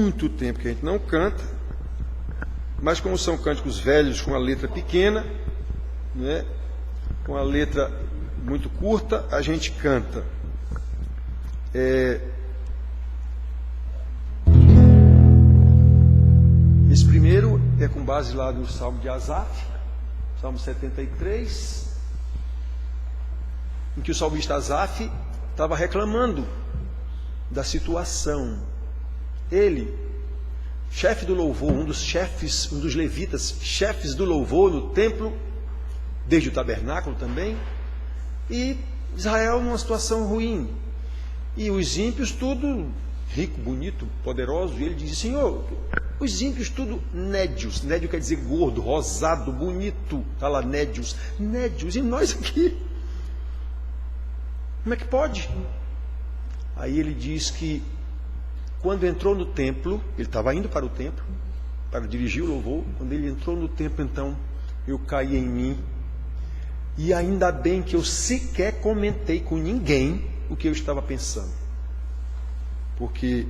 muito tempo que a gente não canta, mas como são cânticos velhos com a letra pequena, né, com a letra muito curta, a gente canta. Esse primeiro é com base lá no Salmo de Asaf, Salmo 73, em que o salmista Asaf estava reclamando da situação. Ele, chefe do louvor, um dos levitas, chefes do louvor no templo, desde o tabernáculo também, e Israel numa situação ruim, e os ímpios tudo rico, bonito, poderoso, e ele diz: Senhor, os ímpios tudo nédios, nédio quer dizer gordo, rosado, bonito, está lá nédios, e nós aqui, como é que pode? Aí ele diz que quando entrou no templo, ele estava indo para o templo para dirigir o louvor. Quando ele entrou no templo, então eu caí em mim, e ainda bem que eu sequer comentei com ninguém o que eu estava pensando, porque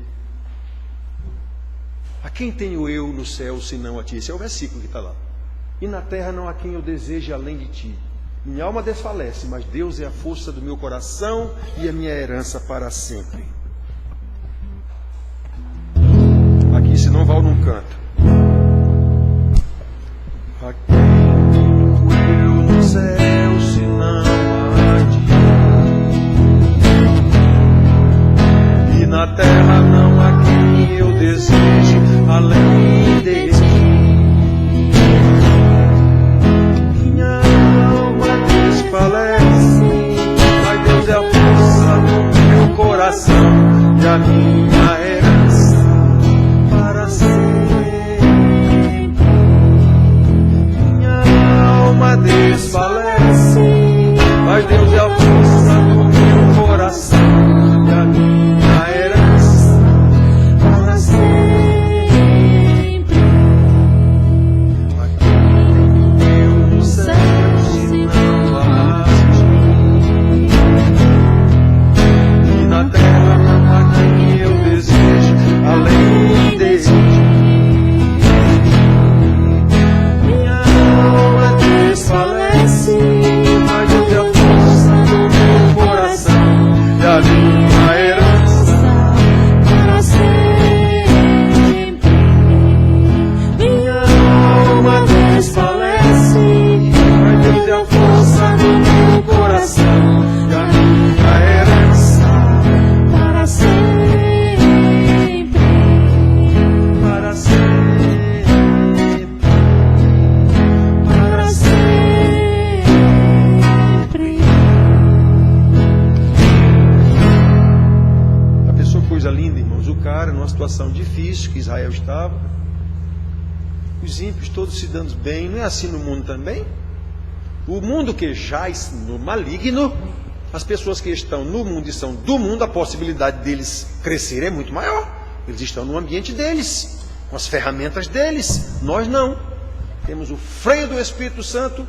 a quem tenho eu no céu senão a ti? Esse é o versículo que está lá. E na terra não há quem eu deseje além de ti. Minha alma desfalece, mas Deus é a força do meu coração e a minha herança para sempre. Aqui, se não Val não canta. A quem tenho eu no céu senão a ti? E na terra não há quem eu deseje além de ti. Minha alma desfalece, mas Deus é a força do meu coração e a minha herança para sempre. Minha alma desfalece, mas Deus é a força do meu coração e a minha herança para sempre. Além de ti, minha alma desfalece, mas Deus é a força do meu coração e a minha herança para sempre. Minha alma desfalece, mas Deus é a força do meu coração e a minha herança para sempre. Linda, irmãos, o cara numa situação difícil que Israel estava, os ímpios todos se dando bem. Não é assim no mundo também? O mundo que jaz no maligno, as pessoas que estão no mundo e são do mundo, a possibilidade deles crescer é muito maior. Eles estão no ambiente deles, com as ferramentas deles. Nós não. Temos o freio do Espírito Santo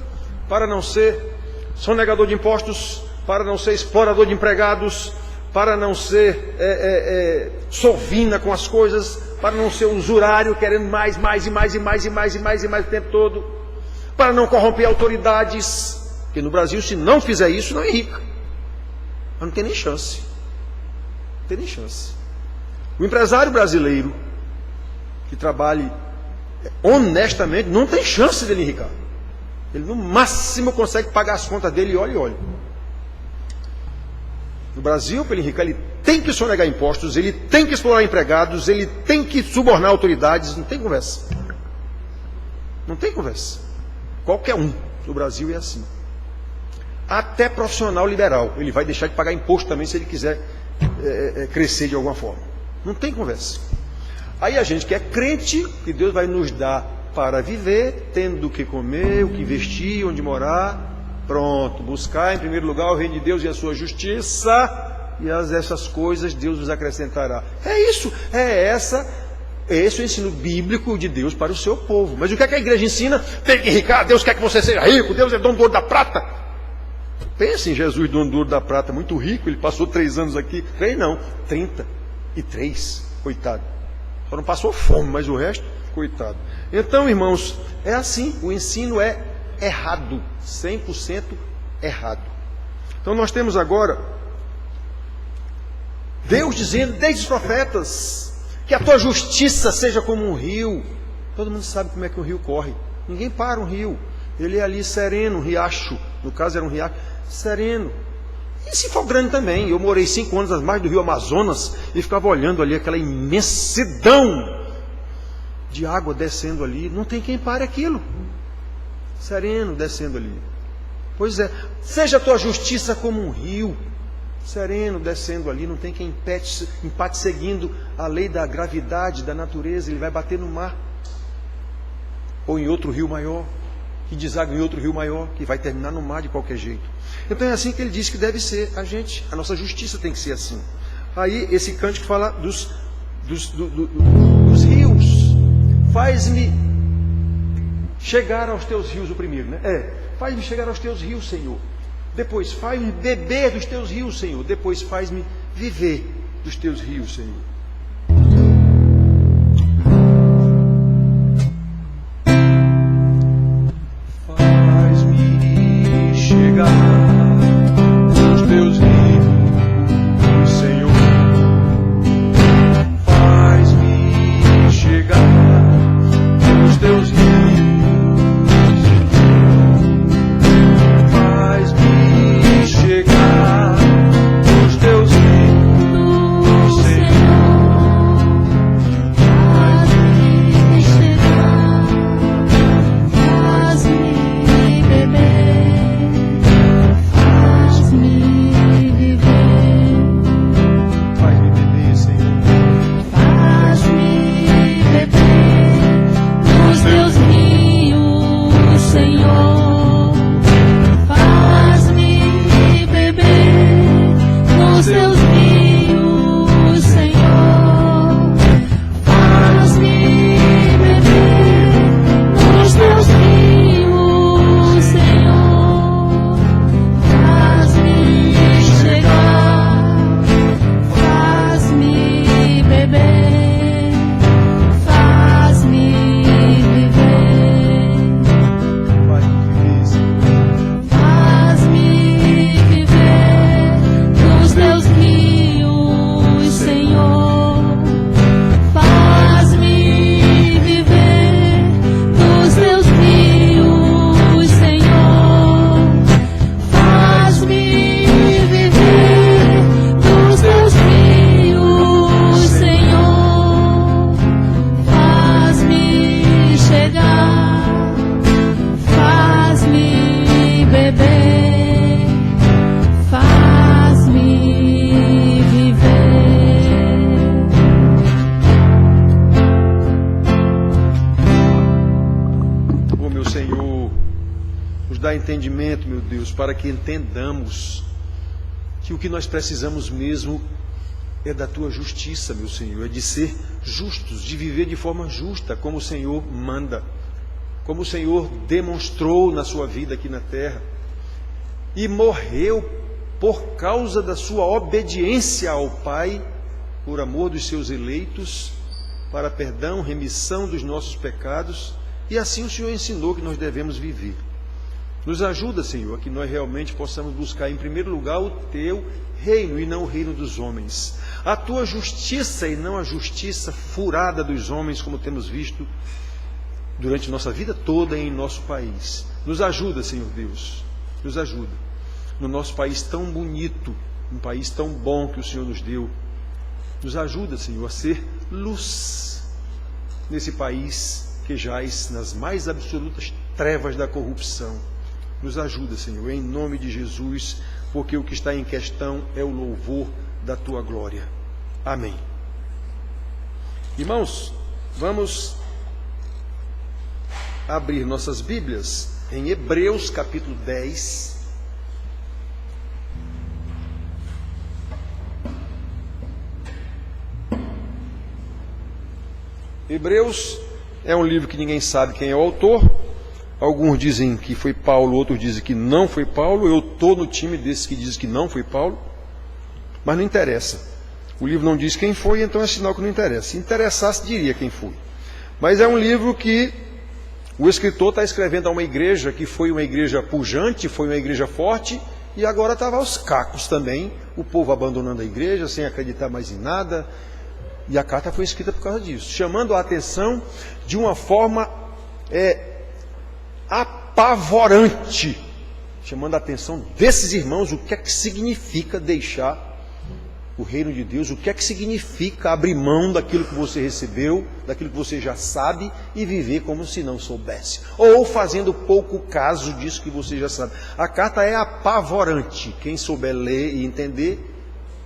para não ser sonegador de impostos, para não ser explorador de empregados, para não ser sovina com as coisas, para não ser usurário, querendo mais o tempo todo, para não corromper autoridades, porque no Brasil, se não fizer isso, não é rico. Mas não tem nem chance. Não tem nem chance. O empresário brasileiro que trabalhe honestamente não tem chance dele enricar. Ele no máximo consegue pagar as contas dele e olha. No Brasil, para ele enricar, ele tem que sonegar impostos, ele tem que explorar empregados, ele tem que subornar autoridades. Não tem conversa. Não tem conversa. Qualquer um no Brasil é assim. Até profissional liberal. Ele vai deixar de pagar imposto também se ele quiser crescer de alguma forma. Não tem conversa. Aí a gente que é crente, que Deus vai nos dar para viver, tendo o que comer, o que vestir, onde morar. Pronto, buscar em primeiro lugar o reino de Deus e a sua justiça, e essas coisas Deus nos acrescentará. É isso, esse é o ensino bíblico de Deus para o seu povo. Mas o que é que a igreja ensina? Tem que enricar, Deus quer que você seja rico, Deus é dono do ouro da prata. Pense em Jesus, dono do ouro da prata, muito rico, ele passou 3 anos aqui, 3 não, 33, coitado. Só não passou fome, mas o resto, coitado. Então, irmãos, é assim, o ensino é errado, 100% errado. Então nós temos agora Deus dizendo desde os profetas que a tua justiça seja como um rio. Todo mundo sabe como é que um rio corre. Ninguém para um rio. Ele é ali sereno, um riacho. No caso era um riacho sereno. E se for grande também. Eu morei 5 anos às margens do rio Amazonas e ficava olhando ali aquela imensidão de água descendo ali. Não tem quem pare aquilo. Sereno descendo ali. Pois é, seja a tua justiça como um rio, sereno descendo ali, não tem quem empate seguindo a lei da gravidade, da natureza, ele vai bater no mar, ou em outro rio maior, que deságua em outro rio maior, que vai terminar no mar de qualquer jeito. Então é assim que ele diz que deve ser a nossa justiça tem que ser assim. Aí esse cântico fala dos rios, faz-me chegar aos teus rios, o primeiro, né? Faz-me chegar aos teus rios, Senhor. Depois, faz-me beber dos teus rios, Senhor. Depois, faz-me viver dos teus rios, Senhor. Faz-me chegar aos teus rios, Senhor. Faz-me chegar aos teus rios. Entendimento, meu Deus, para que entendamos que o que nós precisamos mesmo é da tua justiça, meu Senhor, é de ser justos, de viver de forma justa, como o Senhor manda, como o Senhor demonstrou na sua vida aqui na terra, e morreu por causa da sua obediência ao Pai, por amor dos seus eleitos, para perdão, remissão dos nossos pecados, e assim o Senhor ensinou que nós devemos viver. Nos ajuda, Senhor, que nós realmente possamos buscar em primeiro lugar o Teu reino e não o reino dos homens. A Tua justiça e não a justiça furada dos homens, como temos visto durante nossa vida toda em nosso país. Nos ajuda, Senhor Deus, nos ajuda. No nosso país tão bonito, um país tão bom que o Senhor nos deu. Nos ajuda, Senhor, a ser luz nesse país que jaz nas mais absolutas trevas da corrupção. Nos ajuda, Senhor, em nome de Jesus, porque o que está em questão é o louvor da Tua glória. Amém. Irmãos, vamos abrir nossas Bíblias em Hebreus capítulo 10. Hebreus é um livro que ninguém sabe quem é o autor. Alguns dizem que foi Paulo, outros dizem que não foi Paulo. Eu estou no time desses que dizem que não foi Paulo, mas não interessa. O livro não diz quem foi, então é sinal que não interessa. Se interessasse, diria quem foi. Mas é um livro que o escritor está escrevendo a uma igreja que foi uma igreja pujante, foi uma igreja forte, e agora estava aos cacos também, o povo abandonando a igreja, sem acreditar mais em nada. E a carta foi escrita por causa disso, chamando a atenção de uma forma apavorante, chamando a atenção desses irmãos, o que é que significa deixar o reino de Deus, o que é que significa abrir mão daquilo que você recebeu, daquilo que você já sabe, e viver como se não soubesse, ou fazendo pouco caso disso que você já sabe. A carta é apavorante, quem souber ler e entender,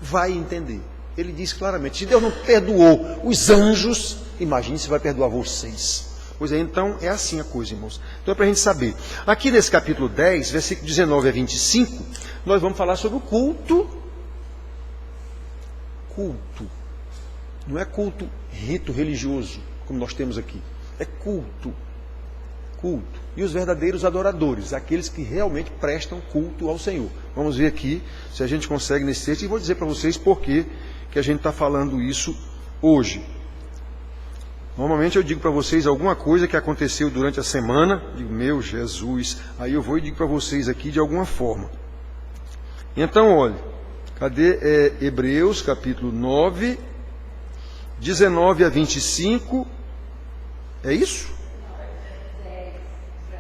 vai entender. Ele diz claramente, se Deus não perdoou os anjos, imagine se vai perdoar vocês. Pois é, então é assim a coisa, irmãos. Então é para a gente saber. Aqui nesse capítulo 10, versículo 19 a 25, nós vamos falar sobre o culto. Culto. Não é culto, rito religioso, como nós temos aqui. É culto. Culto. E os verdadeiros adoradores, aqueles que realmente prestam culto ao Senhor. Vamos ver aqui se a gente consegue nesse texto. E vou dizer para vocês por que a gente está falando isso hoje. Normalmente eu digo para vocês alguma coisa que aconteceu durante a semana. Digo, meu Jesus. Aí eu vou e digo para vocês aqui de alguma forma. Então, olha. Cadê? Hebreus, capítulo 9, 19 a 25. É isso?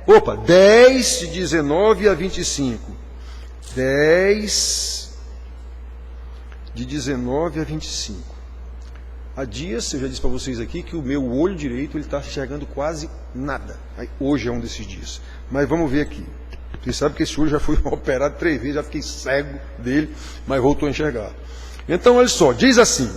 Opa, 10, de 19 a 25. 10, de 19 a 25. Há dias, eu já disse para vocês aqui, que o meu olho direito está enxergando quase nada. Hoje é um desses dias. Mas vamos ver aqui. Você sabe que esse olho já foi operado 3 vezes, já fiquei cego dele, mas voltou a enxergar. Então, olha só, diz assim: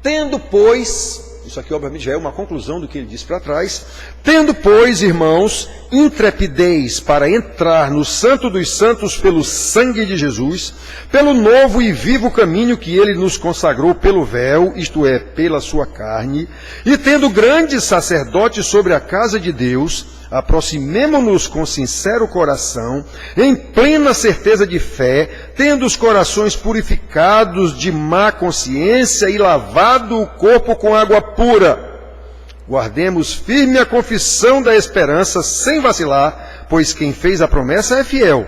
tendo, pois, isso aqui obviamente já é uma conclusão do que ele disse para trás, tendo, pois, irmãos, intrepidez para entrar no Santo dos Santos pelo sangue de Jesus, pelo novo e vivo caminho que ele nos consagrou pelo véu, isto é, pela sua carne, e tendo grande sacerdote sobre a casa de Deus, aproximemo-nos com sincero coração, em plena certeza de fé, tendo os corações purificados de má consciência e lavado o corpo com água pura. Guardemos firme a confissão da esperança, sem vacilar, pois quem fez a promessa é fiel.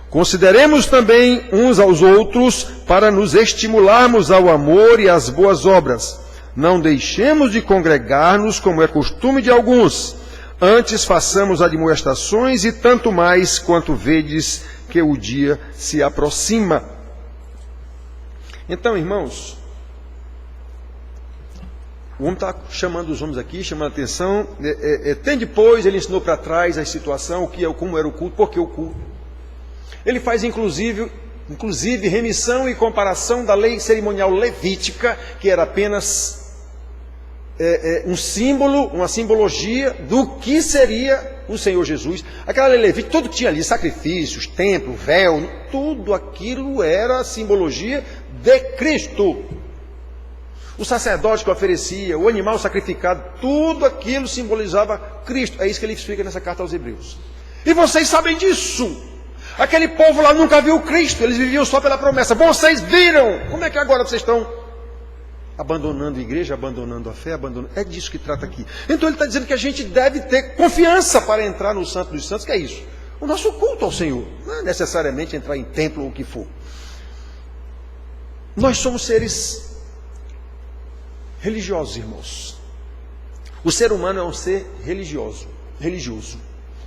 Consideremos também uns aos outros, para nos estimularmos ao amor e às boas obras. Não deixemos de congregar-nos, como é costume de alguns. Antes façamos admoestações, e tanto mais quanto vedes que o dia se aproxima. Então, irmãos, o homem está chamando os homens aqui, chamando a atenção. Tem depois, ele ensinou para trás a situação, como era o culto, por que o culto. Ele faz inclusive remissão e comparação da lei cerimonial levítica, que era apenas um símbolo, uma simbologia do que seria o Senhor Jesus. Aquela lei levítica, tudo que tinha ali, sacrifícios, templo, véu, tudo aquilo era simbologia de Cristo. O sacerdote que oferecia, o animal sacrificado, tudo aquilo simbolizava Cristo. É isso que ele explica nessa carta aos Hebreus. E vocês sabem disso. Aquele povo lá nunca viu Cristo, eles viviam só pela promessa. Vocês viram! Como é que agora vocês estão abandonando a igreja, abandonando a fé, abandonando... É disso que trata aqui. Então ele está dizendo que a gente deve ter confiança para entrar no Santo dos Santos, que é isso. O nosso culto ao Senhor. Não é necessariamente entrar em templo ou o que for. Nós somos seres religiosos, irmãos. O ser humano é um ser religioso.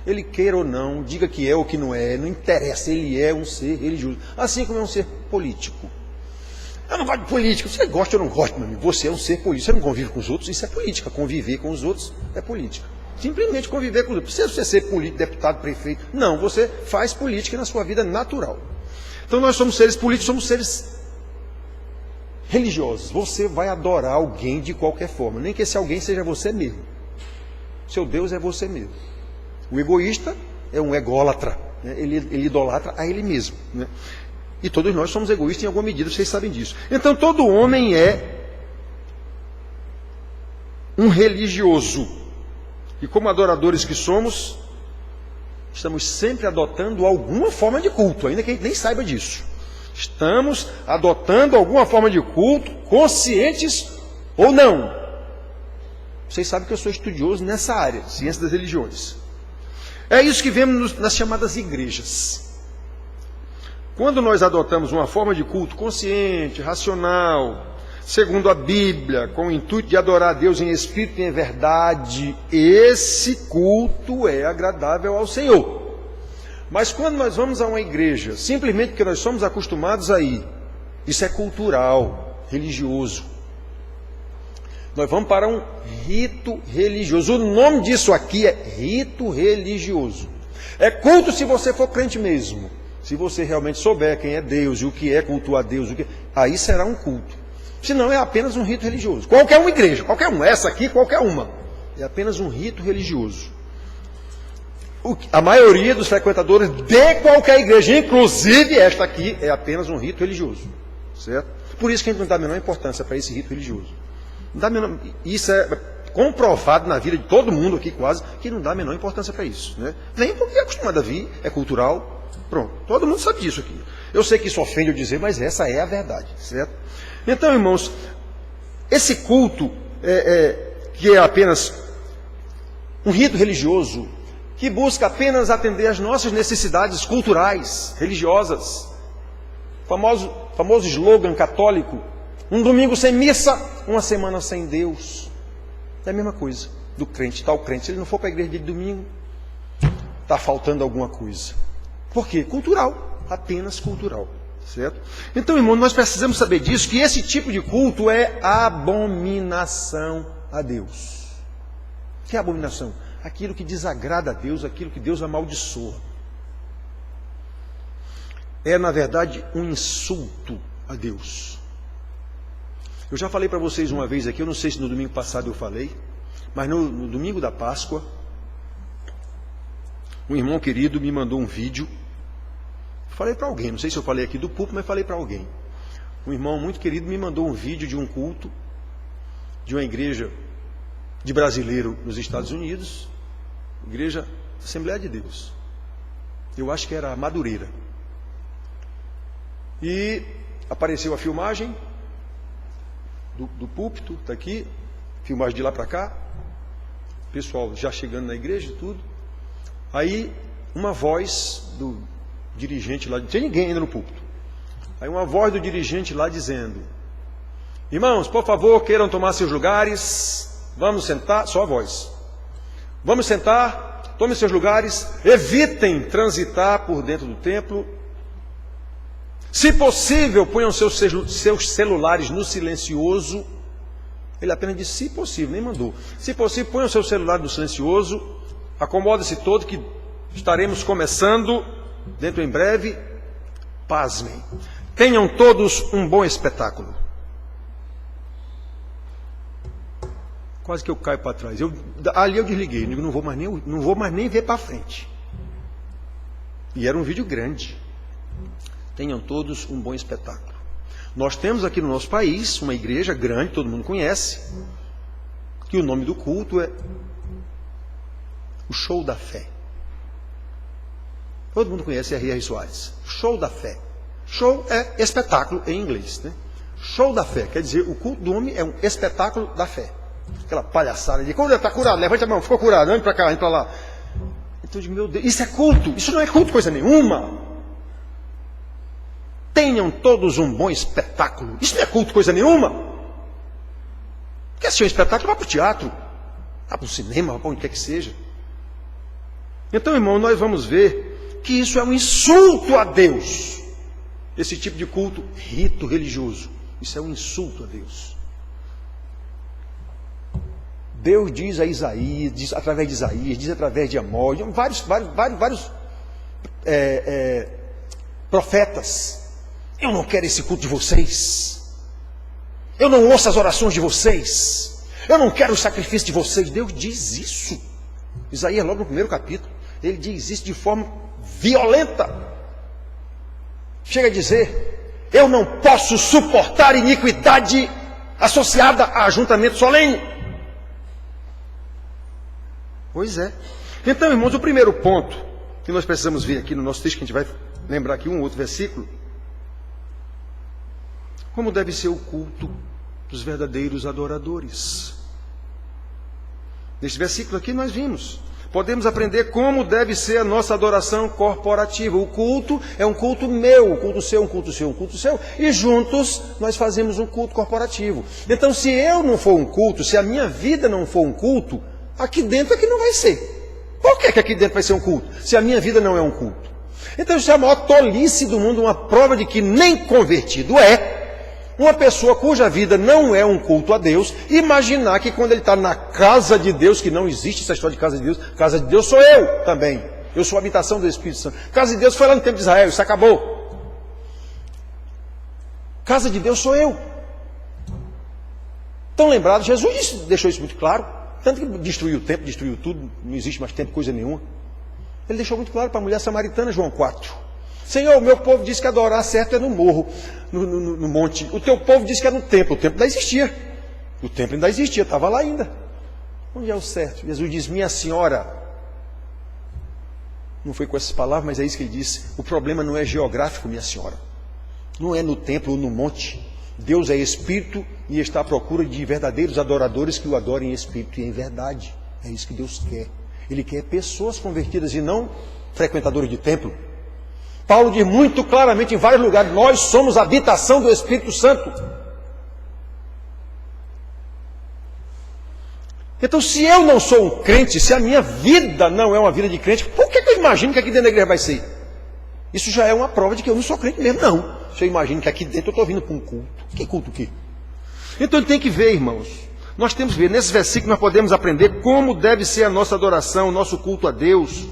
Ele queira ou não, diga que é ou que não interessa, ele é um ser religioso. Assim como é um ser político. Eu não gosto de política, você gosta ou não gosta, meu amigo, você é um ser político, você não convive com os outros, isso é política. Conviver com os outros é política. Simplesmente conviver com os outros. Não precisa você ser político, deputado, prefeito. Não, você faz política na sua vida natural. Então nós somos seres políticos, somos seres religiosos. Você vai adorar alguém de qualquer forma, nem que esse alguém seja você mesmo. Seu Deus é você mesmo. O egoísta é um ególatra, né? Ele idolatra a ele mesmo, né? E todos nós somos egoístas em alguma medida, vocês sabem disso. Então todo homem é um religioso. E como adoradores que somos, estamos sempre adotando alguma forma de culto, ainda que a gente nem saiba disso. Estamos adotando alguma forma de culto, conscientes ou não. Vocês sabem que eu sou estudioso nessa área, ciência das religiões. É isso que vemos nas chamadas igrejas. Quando nós adotamos uma forma de culto consciente, racional, segundo a Bíblia, com o intuito de adorar a Deus em espírito e em verdade, esse culto é agradável ao Senhor. Mas quando nós vamos a uma igreja, simplesmente porque nós somos acostumados a ir, isso é cultural, religioso. Nós vamos para um rito religioso. O nome disso aqui é rito religioso. É culto se você for crente mesmo. Se você realmente souber quem é Deus e o que é cultuar Deus, aí será um culto. Senão é apenas um rito religioso. Qualquer uma igreja, qualquer uma, essa aqui, qualquer uma. É apenas um rito religioso. A maioria dos frequentadores de qualquer igreja, inclusive esta aqui, é apenas um rito religioso. Certo? Por isso que a gente não dá a menor importância para esse rito religioso. Não dá menor, isso é comprovado na vida de todo mundo aqui quase, que não dá a menor importância para isso. Né? Nem porque é acostumado a vir, é cultural. Pronto, todo mundo sabe disso aqui. Eu sei que isso ofende eu dizer, mas essa é a verdade. Certo? Então, irmãos, esse culto, que é apenas um rito religioso, que busca apenas atender às nossas necessidades culturais, religiosas. Famoso slogan católico: um domingo sem missa, uma semana sem Deus. É a mesma coisa do crente, tal crente. Se ele não for para a igreja de domingo, está faltando alguma coisa. Por quê? Cultural, apenas cultural. Certo? Então, irmão, nós precisamos saber disso, que esse tipo de culto é abominação a Deus. O que é abominação? Aquilo que desagrada a Deus, aquilo que Deus amaldiçoa. É, na verdade, um insulto a Deus. Eu já falei para vocês uma vez aqui, eu não sei se no domingo passado eu falei, mas no domingo da Páscoa, um irmão querido me mandou um vídeo. Falei para alguém, não sei se eu falei aqui do púlpito, mas falei para alguém. Um irmão muito querido me mandou um vídeo de um culto de uma igreja de brasileiro nos Estados Unidos, igreja Assembleia de Deus. Eu acho que era a Madureira. E apareceu a filmagem do púlpito, está aqui, filmagem de lá para cá, pessoal já chegando na igreja e tudo. Aí uma voz do dirigente lá, não tinha ninguém ainda no púlpito. Aí uma voz do dirigente lá dizendo: irmãos, por favor, queiram tomar seus lugares, vamos sentar, só a voz. Vamos sentar, tomem seus lugares, evitem transitar por dentro do templo. Se possível, ponham seus celulares no silencioso. Ele apenas disse se possível, nem mandou. Se possível, ponham seu celular no silencioso. Acomode-se todo que estaremos começando dentro em breve. Pasmem. Tenham todos um bom espetáculo. Quase que eu caio para trás. Ali eu desliguei, não vou mais nem ver para frente. E era um vídeo grande. Tenham todos um bom espetáculo. Nós temos aqui no nosso país uma igreja grande, todo mundo conhece, que o nome do culto é o Show da Fé. Todo mundo conhece R.R. Soares. Show da Fé. Show é espetáculo em inglês, né? Show da Fé, quer dizer, o culto do homem é um espetáculo da fé. Aquela palhaçada de quando está curado, levante a mão, ficou curado, ande para cá, ande para lá. Então eu digo, meu Deus, isso é culto, isso não é culto coisa nenhuma. Tenham todos um bom espetáculo. Isso não é culto coisa nenhuma. Quer ser um espetáculo? Vá para o teatro, vá para o cinema, vá para onde quer que seja. Então, irmão, nós vamos ver que isso é um insulto a Deus. Esse tipo de culto, rito religioso, isso é um insulto a Deus. Deus diz a Isaías, diz através de Isaías, diz através de Amós, vários profetas: eu não quero esse culto de vocês, eu não ouço as orações de vocês, eu não quero o sacrifício de vocês. Deus diz isso. Isaías, logo no primeiro capítulo, ele diz isso de forma violenta. Chega a dizer: eu não posso suportar iniquidade associada a ajuntamento solene. Pois é. Então, irmãos, o primeiro ponto que nós precisamos ver aqui no nosso texto, que a gente vai lembrar aqui um outro versículo, como deve ser o culto dos verdadeiros adoradores. Neste versículo aqui nós vimos. Podemos aprender como deve ser a nossa adoração corporativa. O culto é um culto meu, o culto seu é um culto seu, um culto seu. E juntos nós fazemos um culto corporativo. Então, se eu não for um culto, se a minha vida não for um culto, aqui dentro é que não vai ser. Por que aqui dentro vai ser um culto, se a minha vida não é um culto? Então, isso é a maior tolice do mundo, uma prova de que nem convertido é uma pessoa cuja vida não é um culto a Deus, imaginar que quando ele está na casa de Deus, que não existe essa história de casa de Deus sou eu também. Eu sou a habitação do Espírito Santo. Casa de Deus foi lá no tempo de Israel, isso acabou. Casa de Deus sou eu. Estão lembrados? Jesus deixou isso muito claro. Tanto que destruiu o templo, destruiu tudo, não existe mais templo, coisa nenhuma. Ele deixou muito claro para a mulher samaritana, João 4. Senhor, o meu povo diz que adorar certo é no morro, no monte. O teu povo diz que é no templo. O templo ainda existia. O templo ainda existia, estava lá ainda. Onde é o certo? Jesus diz, minha senhora. Não foi com essas palavras, mas é isso que ele disse. O problema não é geográfico, minha senhora. Não é no templo ou no monte. Deus é espírito e está à procura de verdadeiros adoradores que o adorem em espírito e em verdade. É isso que Deus quer. Ele quer pessoas convertidas e não frequentadores de templo. Paulo diz muito claramente em vários lugares, nós somos a habitação do Espírito Santo. Então, se eu não sou um crente, se a minha vida não é uma vida de crente, por que eu imagino que aqui dentro da igreja vai ser? Isso já é uma prova de que eu não sou crente mesmo, não. Se eu imagino que aqui dentro eu estou vindo para um culto. Que culto o quê? Então ele tem que ver, irmãos. Nós temos que ver, nesses versículos nós podemos aprender como deve ser a nossa adoração, o nosso culto a Deus.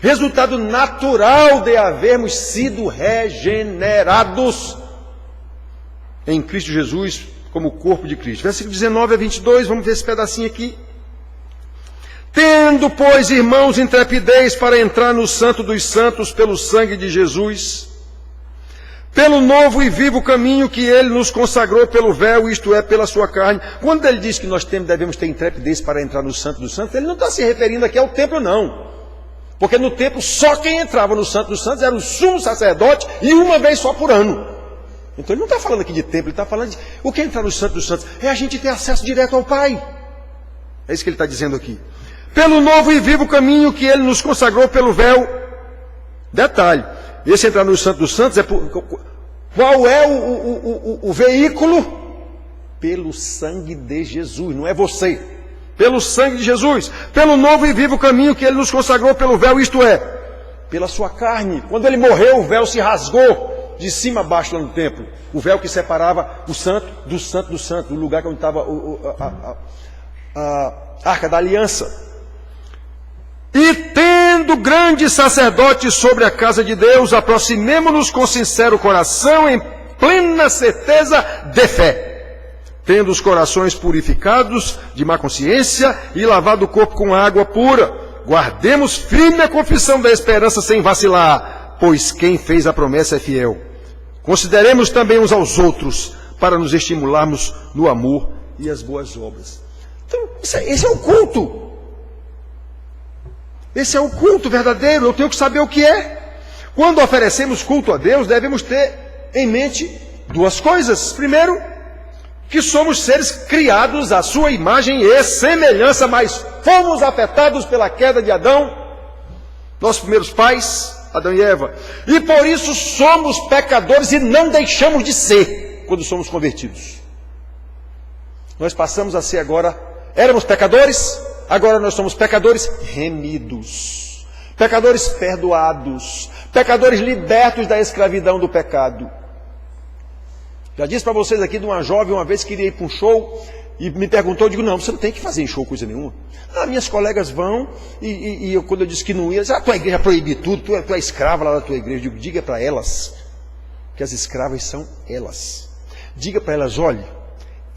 Resultado natural de havermos sido regenerados em Cristo Jesus, como corpo de Cristo. Versículo 19 a 22, vamos ver esse pedacinho aqui. Tendo, pois, irmãos, intrepidez para entrar no santo dos santos pelo sangue de Jesus, pelo novo e vivo caminho que ele nos consagrou pelo véu, isto é, pela sua carne. Quando ele diz que nós devemos ter intrepidez para entrar no santo dos santos, ele não está se referindo aqui ao templo, não. Porque no templo só quem entrava no Santo dos Santos era o sumo sacerdote e uma vez só por ano. Então ele não está falando aqui de templo, ele está falando de o que é entrar no Santo dos Santos? É a gente ter acesso direto ao Pai. É isso que ele está dizendo aqui. Pelo novo e vivo caminho que ele nos consagrou pelo véu. Detalhe, esse entrar no Santo dos Santos, qual é o veículo? Pelo sangue de Jesus, não é você. Pelo sangue de Jesus, pelo novo e vivo caminho que ele nos consagrou pelo véu, isto é, pela sua carne. Quando ele morreu, o véu se rasgou de cima a baixo lá no templo. O véu que separava o santo do santo do santo, o lugar onde estava a arca da aliança. E tendo grande sacerdote sobre a casa de Deus, aproximemo-nos com sincero coração, em plena certeza de fé, tendo os corações purificados de má consciência e lavado o corpo com água pura. Guardemos firme a confissão da esperança sem vacilar, pois quem fez a promessa é fiel. Consideremos também uns aos outros, para nos estimularmos no amor e as boas obras. Então, esse é o culto. Esse é o culto verdadeiro, eu tenho que saber o que é. Quando oferecemos culto a Deus, devemos ter em mente duas coisas. Primeiro, que somos seres criados à sua imagem e semelhança, mas fomos afetados pela queda de Adão, nossos primeiros pais, Adão e Eva. E por isso somos pecadores e não deixamos de ser quando somos convertidos. Nós passamos a ser agora, éramos pecadores, agora nós somos pecadores remidos, pecadores perdoados, pecadores libertos da escravidão do pecado. Já disse para vocês aqui de uma jovem, uma vez queria ir para um show e me perguntou, eu digo, não, você não tem que fazer em show coisa nenhuma. Ah, minhas colegas vão e quando eu disse que não ia, a tua igreja proíbe tudo, tu é escrava lá da tua igreja. Eu digo, diga para elas que as escravas são elas. Diga para elas, olha,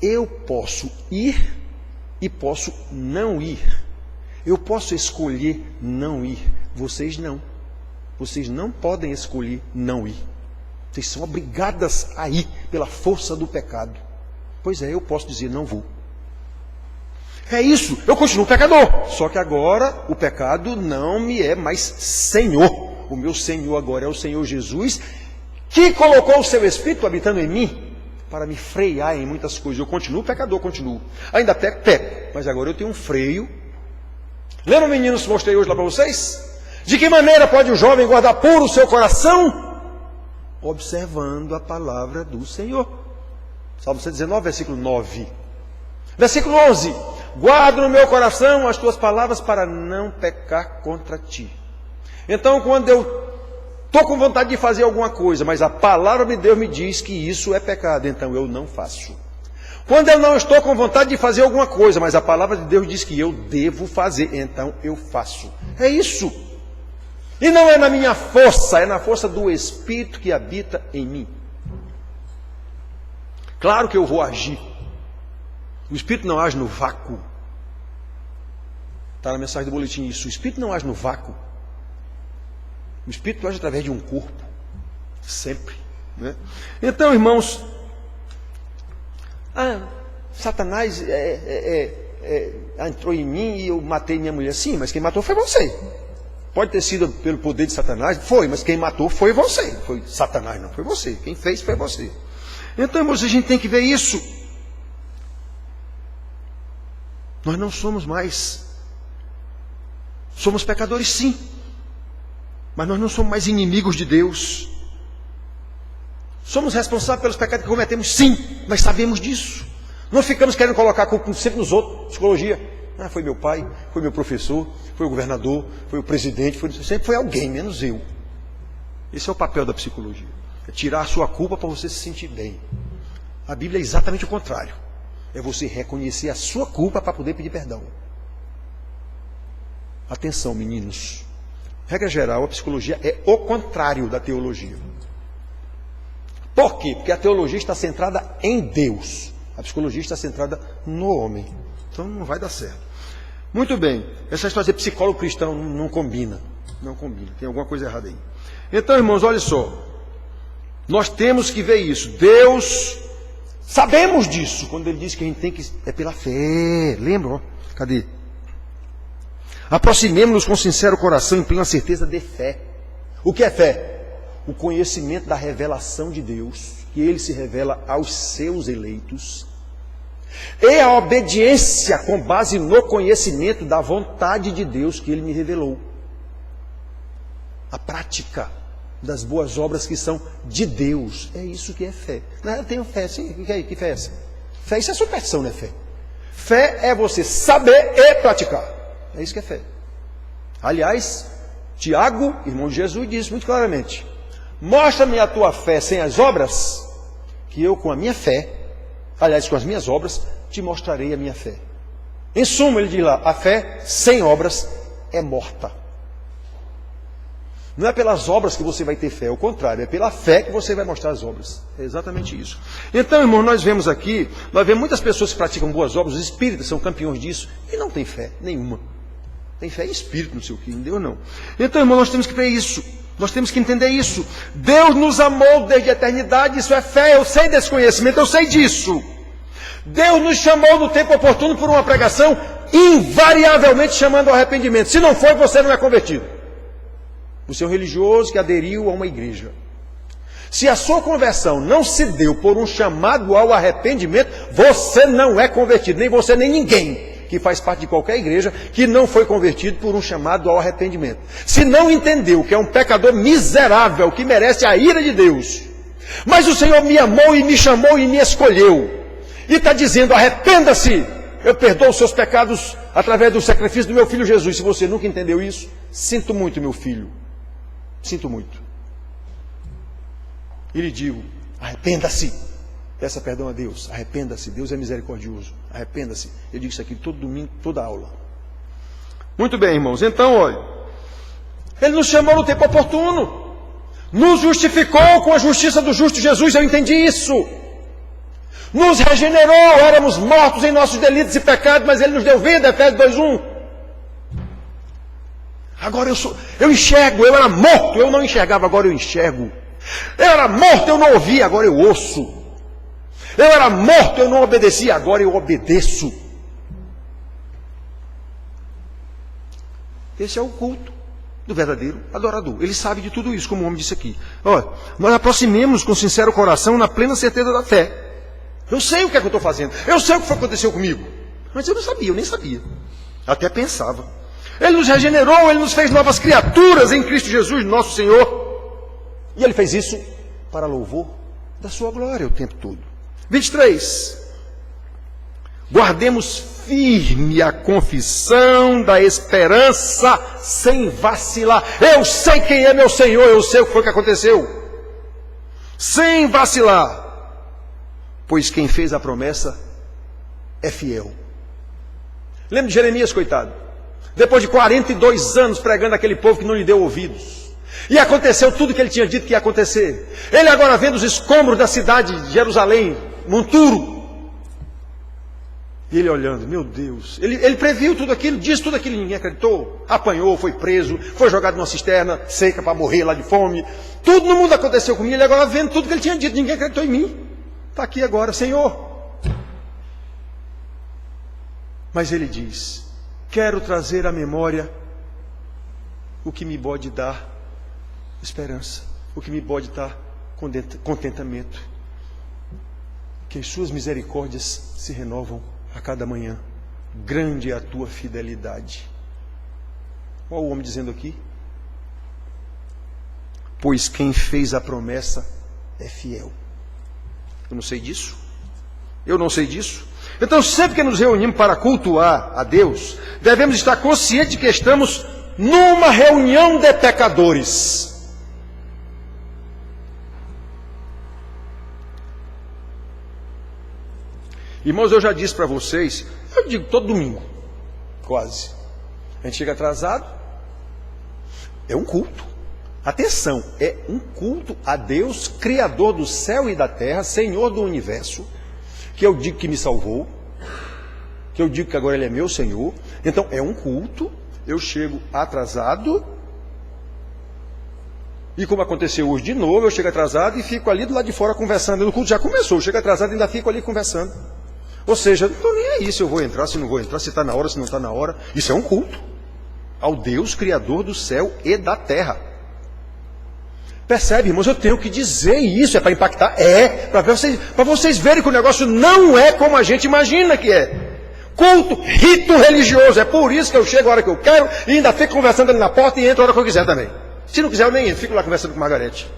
eu posso ir e posso não ir. Eu posso escolher não ir, vocês não. Vocês não podem escolher não ir. Vocês são obrigadas a ir pela força do pecado. Pois é, eu posso dizer, não vou. É isso, eu continuo pecador. Só que agora o pecado não me é mais Senhor. O meu Senhor agora é o Senhor Jesus, que colocou o seu Espírito habitando em mim. para me frear em muitas coisas. Eu continuo pecador, continuo. Ainda peco, mas agora eu tenho um freio. Lembra, meninos, mostrei hoje lá para vocês? De que maneira pode o jovem guardar puro o seu coração? Observando a palavra do Senhor. Salmo 119, versículo 9. Versículo 11. Guardo no meu coração as tuas palavras para não pecar contra ti. Então, quando eu estou com vontade de fazer alguma coisa, mas a palavra de Deus me diz que isso é pecado, então eu não faço. Quando eu não estou com vontade de fazer alguma coisa, mas a palavra de Deus diz que eu devo fazer, então eu faço. É isso. E não é na minha força, é na força do Espírito que habita em mim. Claro que eu vou agir. O Espírito não age no vácuo. Está na mensagem do boletim isso. O Espírito não age no vácuo. O Espírito age através de um corpo. Sempre. Né? Então, irmãos, Satanás entrou em mim e eu matei minha mulher. Sim, mas quem matou foi você. Pode ter sido pelo poder de Satanás. Foi, mas quem matou foi você. Foi Satanás, não foi você. Quem fez foi você. Então, irmãos, a gente tem que ver isso. Nós não somos mais. Somos pecadores, sim. Mas nós não somos mais inimigos de Deus. Somos responsáveis pelos pecados que cometemos, sim. Mas sabemos disso. Não ficamos querendo colocar a culpa sempre nos outros. Psicologia. Foi meu pai, foi meu professor, foi o governador, foi o presidente, sempre foi alguém, menos eu. Esse é o papel da psicologia. É tirar a sua culpa para você se sentir bem. A Bíblia é exatamente o contrário. É você reconhecer a sua culpa para poder pedir perdão. Atenção, meninos. Regra geral, a psicologia é o contrário da teologia. Por quê? Porque a teologia está centrada em Deus. A psicologia está centrada no homem. Então não vai dar certo. Muito bem. Essa história de psicólogo cristão não combina. Não combina. Tem alguma coisa errada aí. Então, irmãos, olha só. Nós temos que ver isso. Deus, sabemos disso. Quando ele diz que a gente tem que... É pela fé. Lembra? Cadê? Aproximemo-nos com sincero coração e plena certeza de fé. O que é fé? O conhecimento da revelação de Deus, que Ele se revela aos seus eleitos, e a obediência com base no conhecimento da vontade de Deus que Ele me revelou. A prática das boas obras que são de Deus. É isso que é fé. Eu tenho fé, sim. Que fé é essa? Fé, isso é superstição, não é fé? Fé é você saber e praticar. É isso que é fé. Aliás, Tiago, irmão de Jesus, diz muito claramente: mostra-me a tua fé sem as obras, que eu com a minha fé, aliás, com as minhas obras, te mostrarei a minha fé. Em suma, ele diz lá, a fé sem obras é morta. Não é pelas obras que você vai ter fé, é o contrário, é pela fé que você vai mostrar as obras. É exatamente isso. Então, irmão, nós vemos aqui, nós vemos muitas pessoas que praticam boas obras, os espíritas são campeões disso, e não tem fé nenhuma. Tem fé em espírito, não sei o que, não deu não. Então, irmão, nós temos que ver isso. Nós temos que entender isso. Deus nos amou desde a eternidade, isso é fé, eu sei desse conhecimento, eu sei disso. Deus nos chamou no tempo oportuno por uma pregação, invariavelmente chamando ao arrependimento. Se não for, você não é convertido. Você é um religioso que aderiu a uma igreja. Se a sua conversão não se deu por um chamado ao arrependimento, você não é convertido, nem você nem ninguém que faz parte de qualquer igreja que não foi convertido por um chamado ao arrependimento. Se não entendeu que é um pecador miserável, que merece a ira de Deus, mas o Senhor me amou e me chamou e me escolheu, e está dizendo, arrependa-se, eu perdoo os seus pecados através do sacrifício do meu filho Jesus. Se você nunca entendeu isso, sinto muito, meu filho, sinto muito. E lhe digo, arrependa-se. Peça perdão a Deus, arrependa-se, Deus é misericordioso, arrependa-se. Eu digo isso aqui todo domingo, toda aula. Muito bem, irmãos, então, olha, Ele nos chamou no tempo oportuno, nos justificou com a justiça do justo Jesus, eu entendi isso. Nos regenerou, éramos mortos em nossos delitos e pecados, mas Ele nos deu vida, Efésios 2:1. Agora eu enxergo, eu era morto, eu não enxergava, agora eu enxergo. Eu era morto, eu não ouvia, agora eu ouço. Eu era morto, eu não obedecia, agora eu obedeço. Esse é o culto do verdadeiro adorador. Ele sabe de tudo isso, como o homem disse aqui. Olha, nós aproximemos com sincero coração na plena certeza da fé. Eu sei o que é que eu estou fazendo. Eu sei o que foi que aconteceu comigo. Mas eu não sabia, eu nem sabia. Até pensava. Ele nos regenerou, Ele nos fez novas criaturas em Cristo Jesus, nosso Senhor. E Ele fez isso para louvor da sua glória o tempo todo. 23. Guardemos firme a confissão da esperança sem vacilar. Eu sei quem é meu Senhor, eu sei o que foi que aconteceu. Sem vacilar. Pois quem fez a promessa é fiel. Lembra de Jeremias, coitado? Depois de 42 anos pregando aquele povo que não lhe deu ouvidos. E aconteceu tudo o que ele tinha dito que ia acontecer. Ele agora vendo os escombros da cidade de Jerusalém, monturo. E ele olhando, meu Deus. Ele previu tudo aquilo, disse tudo aquilo, ninguém acreditou. Apanhou, foi preso, foi jogado numa cisterna seca para morrer lá de fome. Tudo no mundo aconteceu comigo. Ele agora vendo tudo que ele tinha dito, ninguém acreditou em mim. Está aqui agora, Senhor. Mas ele diz, quero trazer à memória o que me pode dar esperança, o que me pode dar contentamento. Que as suas misericórdias se renovam a cada manhã. Grande é a tua fidelidade. Olha o homem dizendo aqui. Pois quem fez a promessa é fiel. Eu não sei disso. Eu não sei disso. Então, sempre que nos reunimos para cultuar a Deus, devemos estar conscientes de que estamos numa reunião de pecadores. Irmãos, eu já disse para vocês, eu digo todo domingo, quase. A gente chega atrasado, é um culto. Atenção, é um culto a Deus, Criador do céu e da terra, Senhor do universo, que eu digo que me salvou, que eu digo que agora Ele é meu Senhor. Então é um culto, eu chego atrasado, e como aconteceu hoje de novo, eu chego atrasado e fico ali do lado de fora conversando. O culto já começou, eu chego atrasado e ainda fico ali conversando. Ou seja, não estou nem aí se eu vou entrar, se não vou entrar, se está na hora, se não está na hora. Isso é um culto ao Deus Criador do céu e da terra. Percebe, irmãos, eu tenho que dizer isso, é para impactar, para vocês verem que o negócio não é como a gente imagina que é. Culto, rito religioso, é por isso que eu chego a hora que eu quero e ainda fico conversando ali na porta e entro a hora que eu quiser também. Se não quiser eu nem entro, fico lá conversando com Margarete.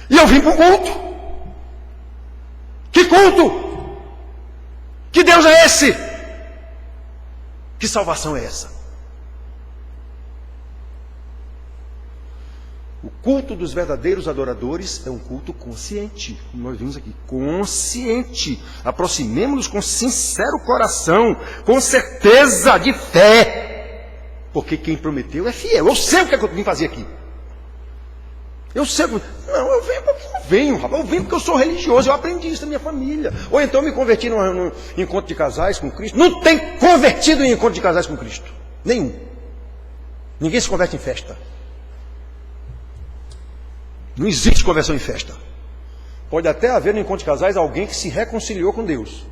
E eu vim para um culto. Que culto? Que Deus é esse? Que salvação é essa? O culto dos verdadeiros adoradores é um culto consciente, como nós vimos aqui, consciente. Aproximemo-nos com sincero coração, com certeza de fé, porque quem prometeu é fiel. Eu sei o que é que eu vim fazer aqui. Eu sei, não, eu venho porque eu venho, rapaz, eu venho porque eu sou religioso, eu aprendi isso da minha família. Ou então eu me converti num encontro de casais com Cristo. Não tem convertido em encontro de casais com Cristo, nenhum. Ninguém se converte em festa. Não existe conversão em festa. Pode até haver no encontro de casais alguém que se reconciliou com Deus.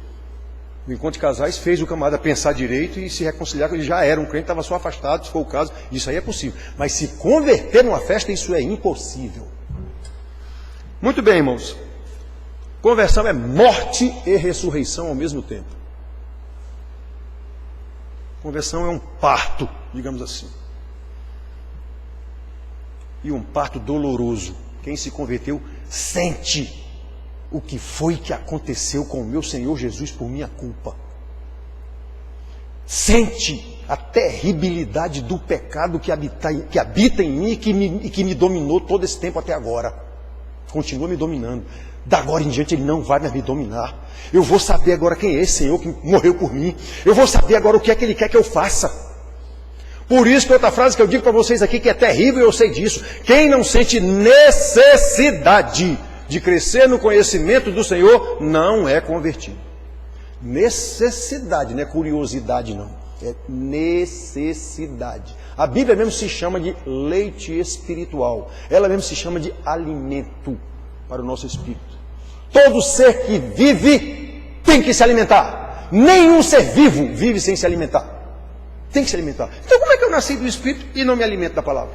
O encontro de casais fez o camarada pensar direito e se reconciliar, que ele já era um crente, estava só afastado, se for o caso, isso aí é possível. Mas se converter numa festa, isso é impossível. Muito bem, irmãos. Conversão é morte e ressurreição ao mesmo tempo. Conversão é um parto, digamos assim. E um parto doloroso. Quem se converteu sente o que foi que aconteceu com o meu Senhor Jesus por minha culpa. Sente a terribilidade do pecado que habita em mim e que me dominou todo esse tempo até agora. Continua me dominando. Da agora em diante Ele não vai mais me dominar. Eu vou saber agora quem é esse Senhor que morreu por mim. Eu vou saber agora o que é que Ele quer que eu faça. Por isso que outra frase que eu digo para vocês aqui, que é terrível, eu sei disso. Quem não sente necessidade de crescer no conhecimento do Senhor, não é convertido. Necessidade, não é curiosidade não. É necessidade. A Bíblia mesmo se chama de leite espiritual. Ela mesmo se chama de alimento para o nosso espírito. Todo ser que vive tem que se alimentar. Nenhum ser vivo vive sem se alimentar. Tem que se alimentar. Então como é que eu nasci do Espírito e não me alimento da palavra?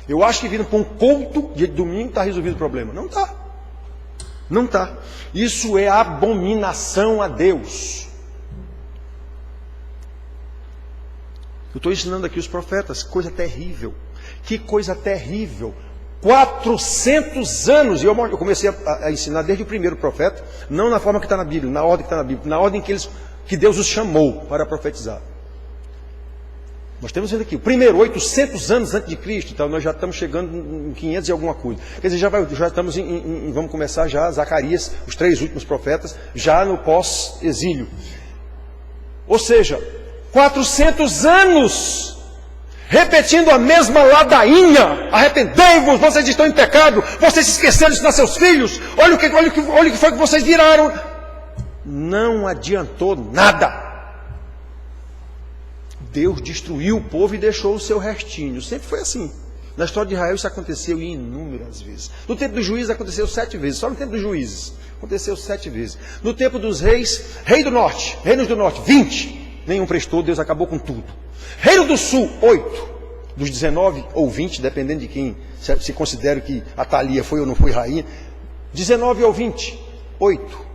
Eu acho que vindo para um culto de domingo está resolvido o problema. Não está. Não está. Isso é abominação a Deus. Eu estou ensinando aqui os profetas, coisa terrível. Que coisa terrível. 400 anos, e eu comecei a ensinar desde o primeiro profeta, não na forma que está na Bíblia, na ordem que está na Bíblia, na ordem que Deus os chamou para profetizar. Nós temos vendo aqui, o primeiro, 800 anos antes de Cristo, então nós já estamos chegando em 500 e alguma coisa. Quer dizer, já estamos vamos começar já Zacarias, os 3 últimos profetas, já no pós-exílio. Ou seja, 400 anos repetindo a mesma ladainha: arrependei-vos, vocês estão em pecado, vocês se esqueceram de ensinar seus filhos, olha o que foi que vocês viraram. Não adiantou nada. Deus destruiu o povo e deixou o seu restinho. Sempre foi assim. Na história de Israel isso aconteceu inúmeras vezes. No tempo dos juízes aconteceu 7 vezes. Só no tempo dos juízes aconteceu 7 vezes. No tempo dos reis, reinos do norte, 20. Nenhum prestou, Deus acabou com tudo. Reino do sul, 8. Dos 19 ou 20, dependendo de quem se considera que Atalia foi ou não foi rainha. 19 ou 20, 8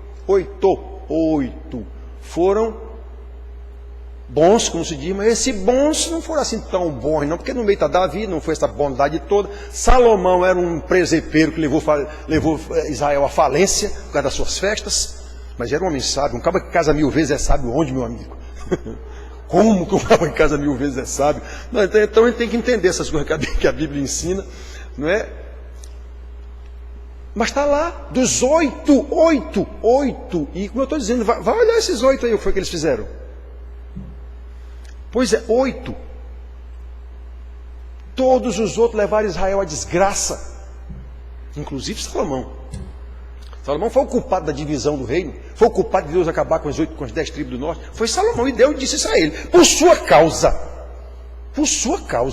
foram bons, como se diz, mas esses bons não foram assim tão bons, não, porque no meio da Davi não foi essa bondade toda. Salomão era um presepeiro que levou Israel à falência por causa das suas festas, mas era um homem sábio. Um cabra que casa 1000 vezes é sábio onde, meu amigo? Como que um cabra que casa 1000 vezes é sábio? Não, então a gente tem que entender essas coisas que a Bíblia ensina, não é? Mas está lá, dos 8, e como eu estou dizendo, vai olhar esses 8 aí, o que foi que eles fizeram? Pois é, 8. Todos os outros levaram Israel à desgraça, inclusive Salomão. Salomão foi o culpado da divisão do reino, foi o culpado de Deus acabar com as 10 tribos do norte. Foi Salomão, e Deus disse isso a ele: por sua causa eu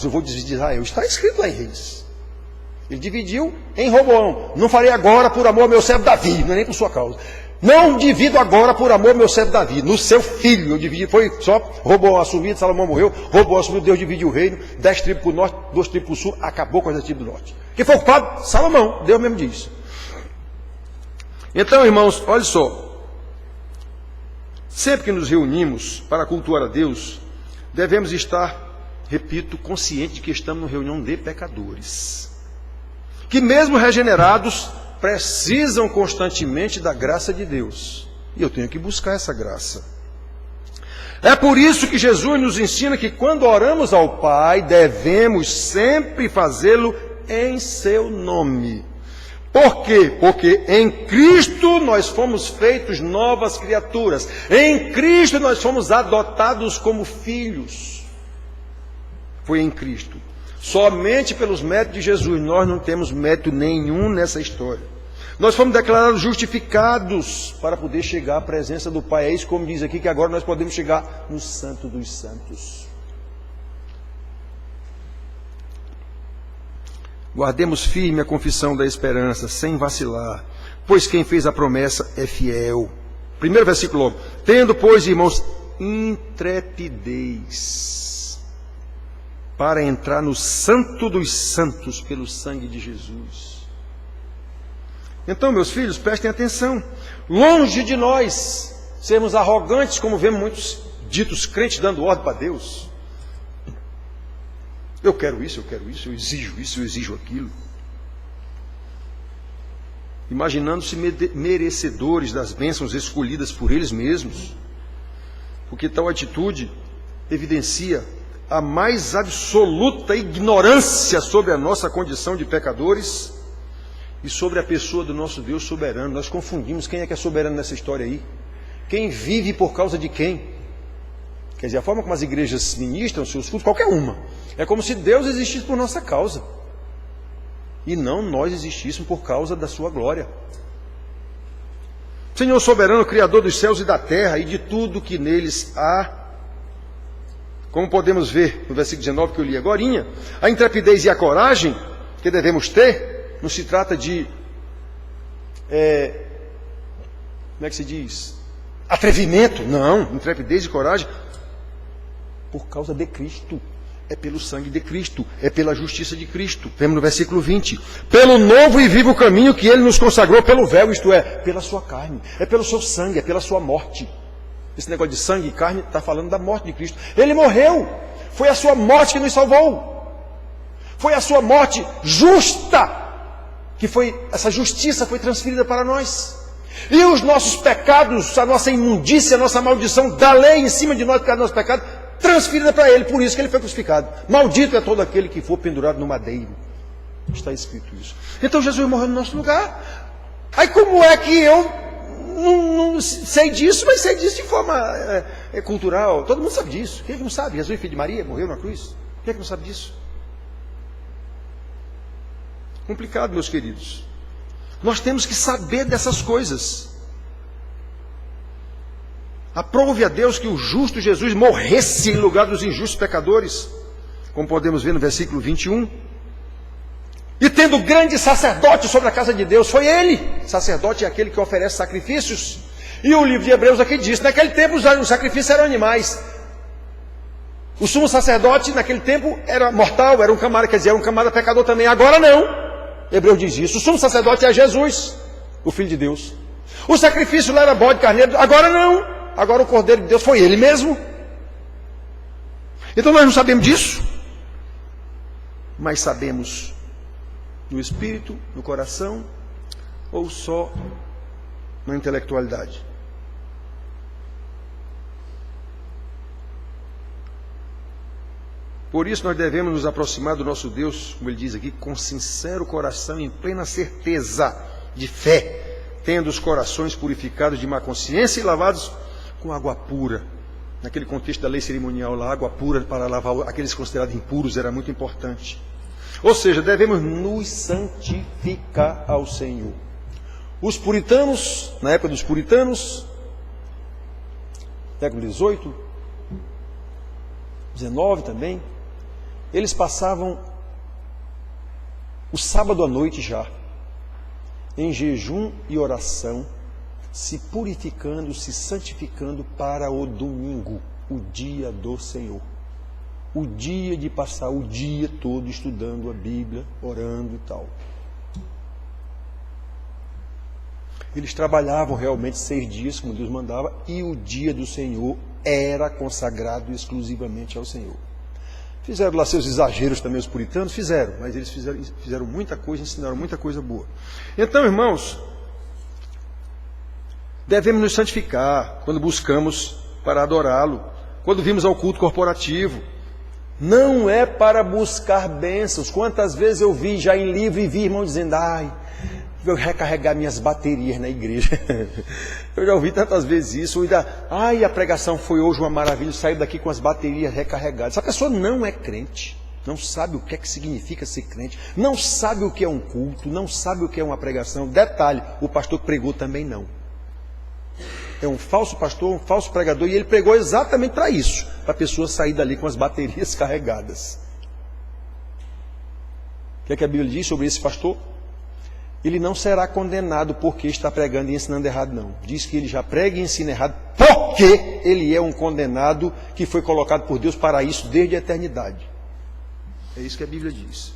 vou dividir Israel. Está escrito lá em Reis. Ele dividiu em Roboão. Não farei agora por amor ao meu servo Davi, não é nem por sua causa. Não divido agora por amor ao meu servo Davi. No seu filho eu dividi. Foi só Roboão assumido, Salomão morreu. Roboão assumiu, Deus dividiu o reino. 10 tribos para o norte, 2 tribos para o sul. Acabou com as 10 tribos do norte. Quem foi o culpado? Salomão. Deus mesmo disse. Então, irmãos, olha só. Sempre que nos reunimos para cultuar a Deus, devemos estar, repito, conscientes de que estamos numa reunião de pecadores, que mesmo regenerados precisam constantemente da graça de Deus. E eu tenho que buscar essa graça. É por isso que Jesus nos ensina que quando oramos ao Pai, devemos sempre fazê-lo em seu nome. Por quê? Porque em Cristo nós fomos feitos novas criaturas. Em Cristo nós fomos adotados como filhos. Foi em Cristo. Somente pelos méritos de Jesus. Nós não temos mérito nenhum nessa história. Nós fomos declarados justificados para poder chegar à presença do Pai. É isso como diz aqui, que agora nós podemos chegar no Santo dos Santos. Guardemos firme a confissão da esperança, sem vacilar, pois quem fez a promessa é fiel. Primeiro versículo logo. Tendo, pois, irmãos, intrepidez para entrar no Santo dos Santos pelo sangue de Jesus. Então, meus filhos, prestem atenção. Longe de nós sermos arrogantes, como vemos muitos ditos crentes dando ordem para Deus. Eu quero isso, eu exijo aquilo. Imaginando-se merecedores das bênçãos escolhidas por eles mesmos. Porque tal atitude evidencia a mais absoluta ignorância sobre a nossa condição de pecadores e sobre a pessoa do nosso Deus soberano. Nós confundimos quem é que é soberano nessa história aí. Quem vive por causa de quem? Quer dizer, a forma como as igrejas ministram seus cultos, qualquer uma, é como se Deus existisse por nossa causa e não nós existíssemos por causa da sua glória. Senhor soberano, Criador dos céus e da terra e de tudo que neles há, como podemos ver no versículo 19 que eu li agorinha, a intrepidez e a coragem que devemos ter, não se trata de, como é que se diz? Atrevimento, não, intrepidez e coragem, por causa de Cristo. é pelo sangue de Cristo, é pela justiça de Cristo. Vemos no versículo 20. Pelo novo e vivo caminho que Ele nos consagrou pelo véu, isto é, pela sua carne, é pelo seu sangue, é pela sua morte. Esse negócio de sangue e carne está falando da morte de Cristo. Ele morreu, foi a sua morte que nos salvou. Foi a sua morte justa, essa justiça foi transferida para nós. E os nossos pecados, a nossa imundícia, a nossa maldição da lei em cima de nós, por causa do nosso pecado, transferida para Ele. Por isso que Ele foi crucificado. Maldito é todo aquele que for pendurado no madeiro. Está escrito isso. Então Jesus morreu no nosso lugar. Aí como é que eu não sei disso, mas sei disso de forma cultural? Todo mundo sabe disso. Quem é que não sabe? Jesus, filho de Maria, morreu na cruz. Quem é que não sabe disso? Complicado, meus queridos. Nós temos que saber dessas coisas. Aprove a Deus que o justo Jesus morresse em lugar dos injustos pecadores, como podemos ver no versículo 21. E tendo grande sacerdote sobre a casa de Deus, foi Ele. Sacerdote é aquele que oferece sacrifícios. E o livro de Hebreus aqui diz, naquele tempo os sacrifícios eram animais. O sumo sacerdote naquele tempo era mortal, era um camarada, quer dizer, era um camarada pecador também. Agora não. Hebreus diz isso. O sumo sacerdote é Jesus, o Filho de Deus. O sacrifício lá era bode, carneiro. Agora não. Agora o Cordeiro de Deus foi Ele mesmo. Então nós não sabemos disso. Mas sabemos no espírito, no coração, ou só na intelectualidade. Por isso nós devemos nos aproximar do nosso Deus, como ele diz aqui, com sincero coração, em plena certeza de fé, tendo os corações purificados de má consciência e lavados com água pura. Naquele contexto da lei cerimonial, a água pura para lavar aqueles considerados impuros era muito importante. Ou seja, devemos nos santificar ao Senhor. Os puritanos, na época dos puritanos, século 18, 19 também, eles passavam o sábado à noite já, em jejum e oração, se purificando, se santificando para o domingo, o dia do Senhor. O dia de passar o dia todo estudando a Bíblia, orando e tal. Eles trabalhavam realmente 6 dias, como Deus mandava, e o dia do Senhor era consagrado exclusivamente ao Senhor. Fizeram lá seus exageros também os puritanos, fizeram, mas eles fizeram muita coisa, ensinaram muita coisa boa. Então, irmãos, devemos nos santificar quando buscamos para adorá-lo, quando vimos ao culto corporativo. Não é para buscar bênçãos. Quantas vezes eu vi já em livro e vi irmão dizendo, eu recarregar minhas baterias na igreja. Eu já ouvi tantas vezes isso. A pregação foi hoje uma maravilha, saiu daqui com as baterias recarregadas. Essa pessoa não é crente, não sabe o que é que significa ser crente, não sabe o que é um culto, não sabe o que é uma pregação. Detalhe, o pastor que pregou também não. É um falso pastor, um falso pregador, e ele pregou exatamente para isso, para a pessoa sair dali com as baterias carregadas. O que é que a Bíblia diz sobre esse pastor? Ele não será condenado porque está pregando e ensinando errado, não. Diz que ele já prega e ensina errado porque ele é um condenado que foi colocado por Deus para isso desde a eternidade. É isso que a Bíblia diz.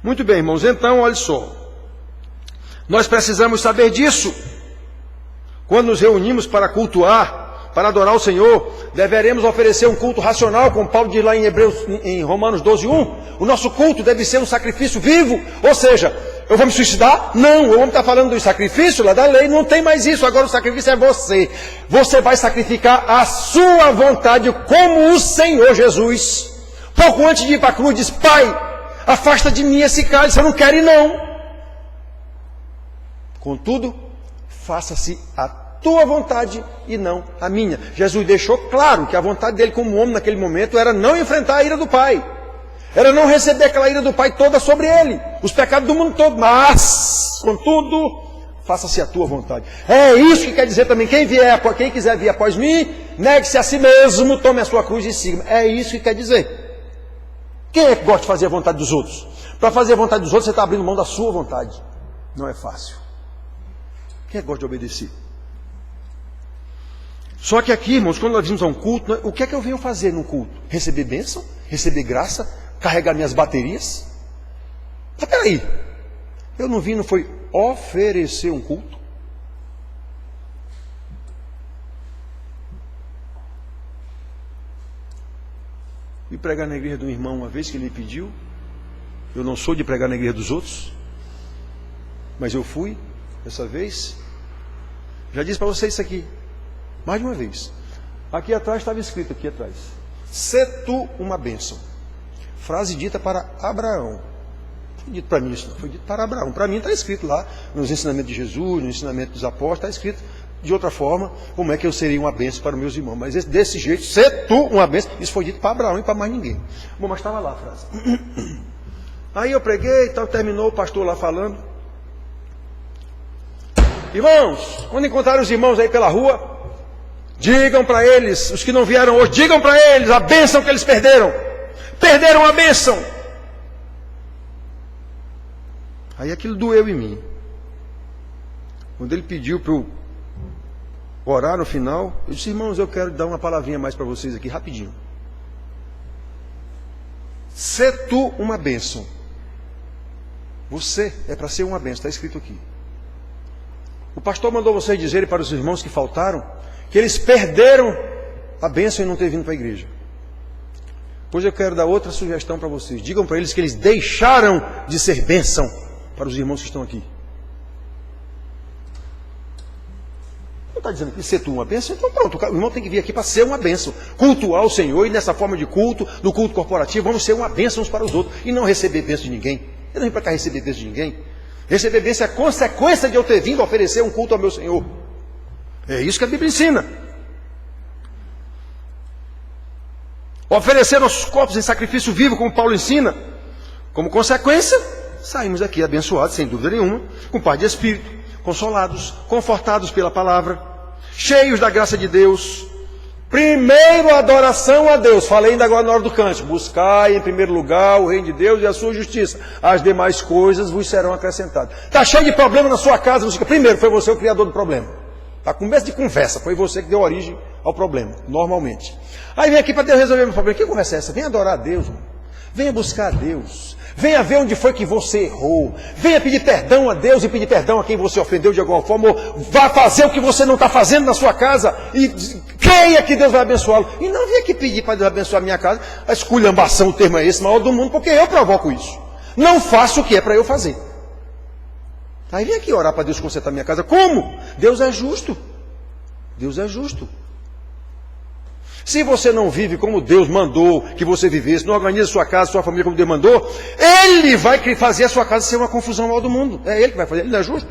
Muito bem, irmãos, então, olha só. Nós precisamos saber disso. Quando nos reunimos para cultuar, para adorar o Senhor, deveremos oferecer um culto racional, como Paulo diz lá em Romanos 12:1. O nosso culto deve ser um sacrifício vivo, ou seja, eu vou me suicidar? Não, eu vou estar falando do sacrifício lá da lei, não tem mais isso, agora o sacrifício é você. Você vai sacrificar a sua vontade como o Senhor Jesus. Pouco antes de ir para a cruz, diz, Pai, afasta de mim esse cálice, eu não quero ir não. Contudo, faça-se a tua vontade e não a minha. Jesus deixou claro que a vontade dele como homem naquele momento era não enfrentar a ira do Pai. Era não receber aquela ira do Pai toda sobre ele. Os pecados do mundo todo. Mas, contudo, faça-se a tua vontade. É isso que quer dizer também. Quem quiser vir após mim, negue-se a si mesmo, tome a sua cruz e siga-me. É isso que quer dizer. Quem é que gosta de fazer a vontade dos outros? Para fazer a vontade dos outros, você está abrindo mão da sua vontade. Não é fácil. Quem é que gosta de obedecer? Só que aqui, irmãos, quando nós vimos a um culto, o que é que eu venho fazer no culto? Receber bênção? Receber graça? Carregar minhas baterias? Mas peraí, eu não vim, não foi oferecer um culto? E pregar na igreja de um irmão uma vez que ele pediu. Eu não sou de pregar na igreja dos outros, mas eu fui dessa vez. Já disse para vocês isso aqui mais de uma vez. Aqui atrás estava escrito, aqui atrás: "Sê tu uma bênção". Frase dita para Abraão. Não foi dito para mim isso, não. Foi dito para Abraão. Para mim está escrito lá nos ensinamentos de Jesus, no ensinamento dos apóstolos, está escrito de outra forma como é que eu seria uma bênção para os meus irmãos. Mas desse jeito, "sê tu uma bênção", isso foi dito para Abraão e para mais ninguém. Bom, mas estava lá a frase. Aí eu preguei e tal, terminou o pastor lá falando. Irmãos, quando encontrarem os irmãos aí pela rua, digam para eles, os que não vieram hoje, digam para eles a bênção que eles perderam. Perderam a bênção. Aí aquilo doeu em mim. Quando ele pediu para eu orar no final, eu disse: "Irmãos, eu quero dar uma palavrinha mais para vocês aqui, rapidinho. Sê tu uma bênção". Você é para ser uma bênção, está escrito aqui. O pastor mandou vocês dizerem para os irmãos que faltaram que eles perderam a bênção e não ter vindo para a igreja. Pois eu quero dar outra sugestão para vocês. Digam para eles que eles deixaram de ser bênção para os irmãos que estão aqui. Não está dizendo que ser tu uma bênção? Então pronto, o irmão tem que vir aqui para ser uma bênção. Cultuar o Senhor, e nessa forma de culto, no culto corporativo, vamos ser uma bênção uns para os outros. E não receber bênção de ninguém. Eu não vim para cá receber bênção de ninguém. Receber bênção é a consequência de eu ter vindo oferecer um culto ao meu Senhor. É isso que a Bíblia ensina. Oferecer nossos corpos em sacrifício vivo, como Paulo ensina. Como consequência, saímos aqui abençoados, sem dúvida nenhuma, com paz de espírito, consolados, confortados pela palavra, cheios da graça de Deus. Primeiro, adoração a Deus. Falei ainda agora na hora do cântico: buscai em primeiro lugar o reino de Deus e a sua justiça. As demais coisas vos serão acrescentadas. Está cheio de problema na sua casa. Primeiro, foi você o criador do problema. Está com começo de conversa. Foi você que deu origem ao problema, normalmente. Aí vem aqui para Deus resolver o meu problema. Que conversa é essa? Venha adorar a Deus, mano. Venha buscar a Deus. Venha ver onde foi que você errou. Venha pedir perdão a Deus e pedir perdão a quem você ofendeu de alguma forma. Ou vá fazer o que você não está fazendo na sua casa e creia que Deus vai abençoá-lo. E não venha aqui pedir para Deus abençoar a minha casa. A esculhambação, o termo é esse, maior do mundo, porque eu provoco isso. Não faço o que é para eu fazer. Aí vem aqui orar para Deus consertar a minha casa. Como? Deus é justo. Deus é justo. Se você não vive como Deus mandou que você vivesse, não organiza sua casa, sua família como Deus mandou, Ele vai fazer a sua casa ser uma confusão maior do mundo. É Ele que vai fazer, Ele não é justo.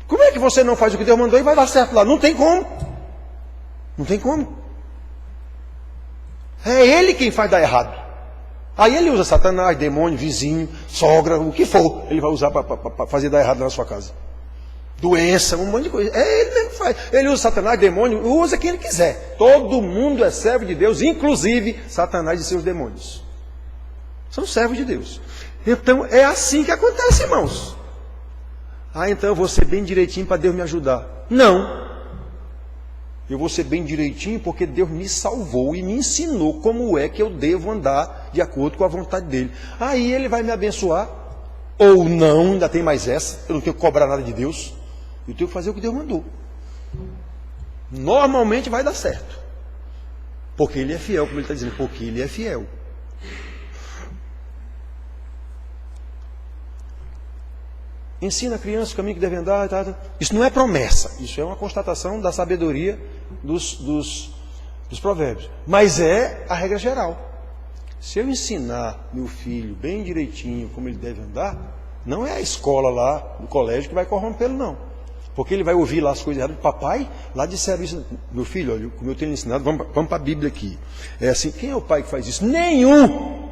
Como é que você não faz o que Deus mandou e vai dar certo lá? Não tem como. Não tem como. É Ele quem faz dar errado. Aí Ele usa Satanás, demônio, vizinho, sogra, o que for. Ele vai usar para fazer dar errado na sua casa. Doença, um monte de coisa. É Ele mesmo que faz. Ele usa Satanás, demônio, usa quem Ele quiser. Todo mundo é servo de Deus, inclusive Satanás e seus demônios. São servos de Deus. Então é assim que acontece, irmãos. Ah, então eu vou ser bem direitinho para Deus me ajudar. Não. Eu vou ser bem direitinho porque Deus me salvou e me ensinou como é que eu devo andar de acordo com a vontade dEle. Aí Ele vai me abençoar. Ou não, ainda tem mais essa. Eu não tenho que cobrar nada de Deus. Eu tenho que fazer o que Deus mandou. Normalmente vai dar certo. Porque Ele é fiel, como Ele está dizendo. Porque Ele é fiel. Ensina a criança o caminho que deve andar. Isso não é promessa. Isso é uma constatação da sabedoria dos provérbios. Mas é a regra geral. Se eu ensinar meu filho bem direitinho como ele deve andar, não é a escola lá, no colégio, que vai corrompê-lo, não. Porque ele vai ouvir lá as coisas erradas. Papai, lá disseram isso. Meu filho, olha, como eu tenho ensinado, vamos para a Bíblia aqui. É assim, quem é o pai que faz isso? Nenhum!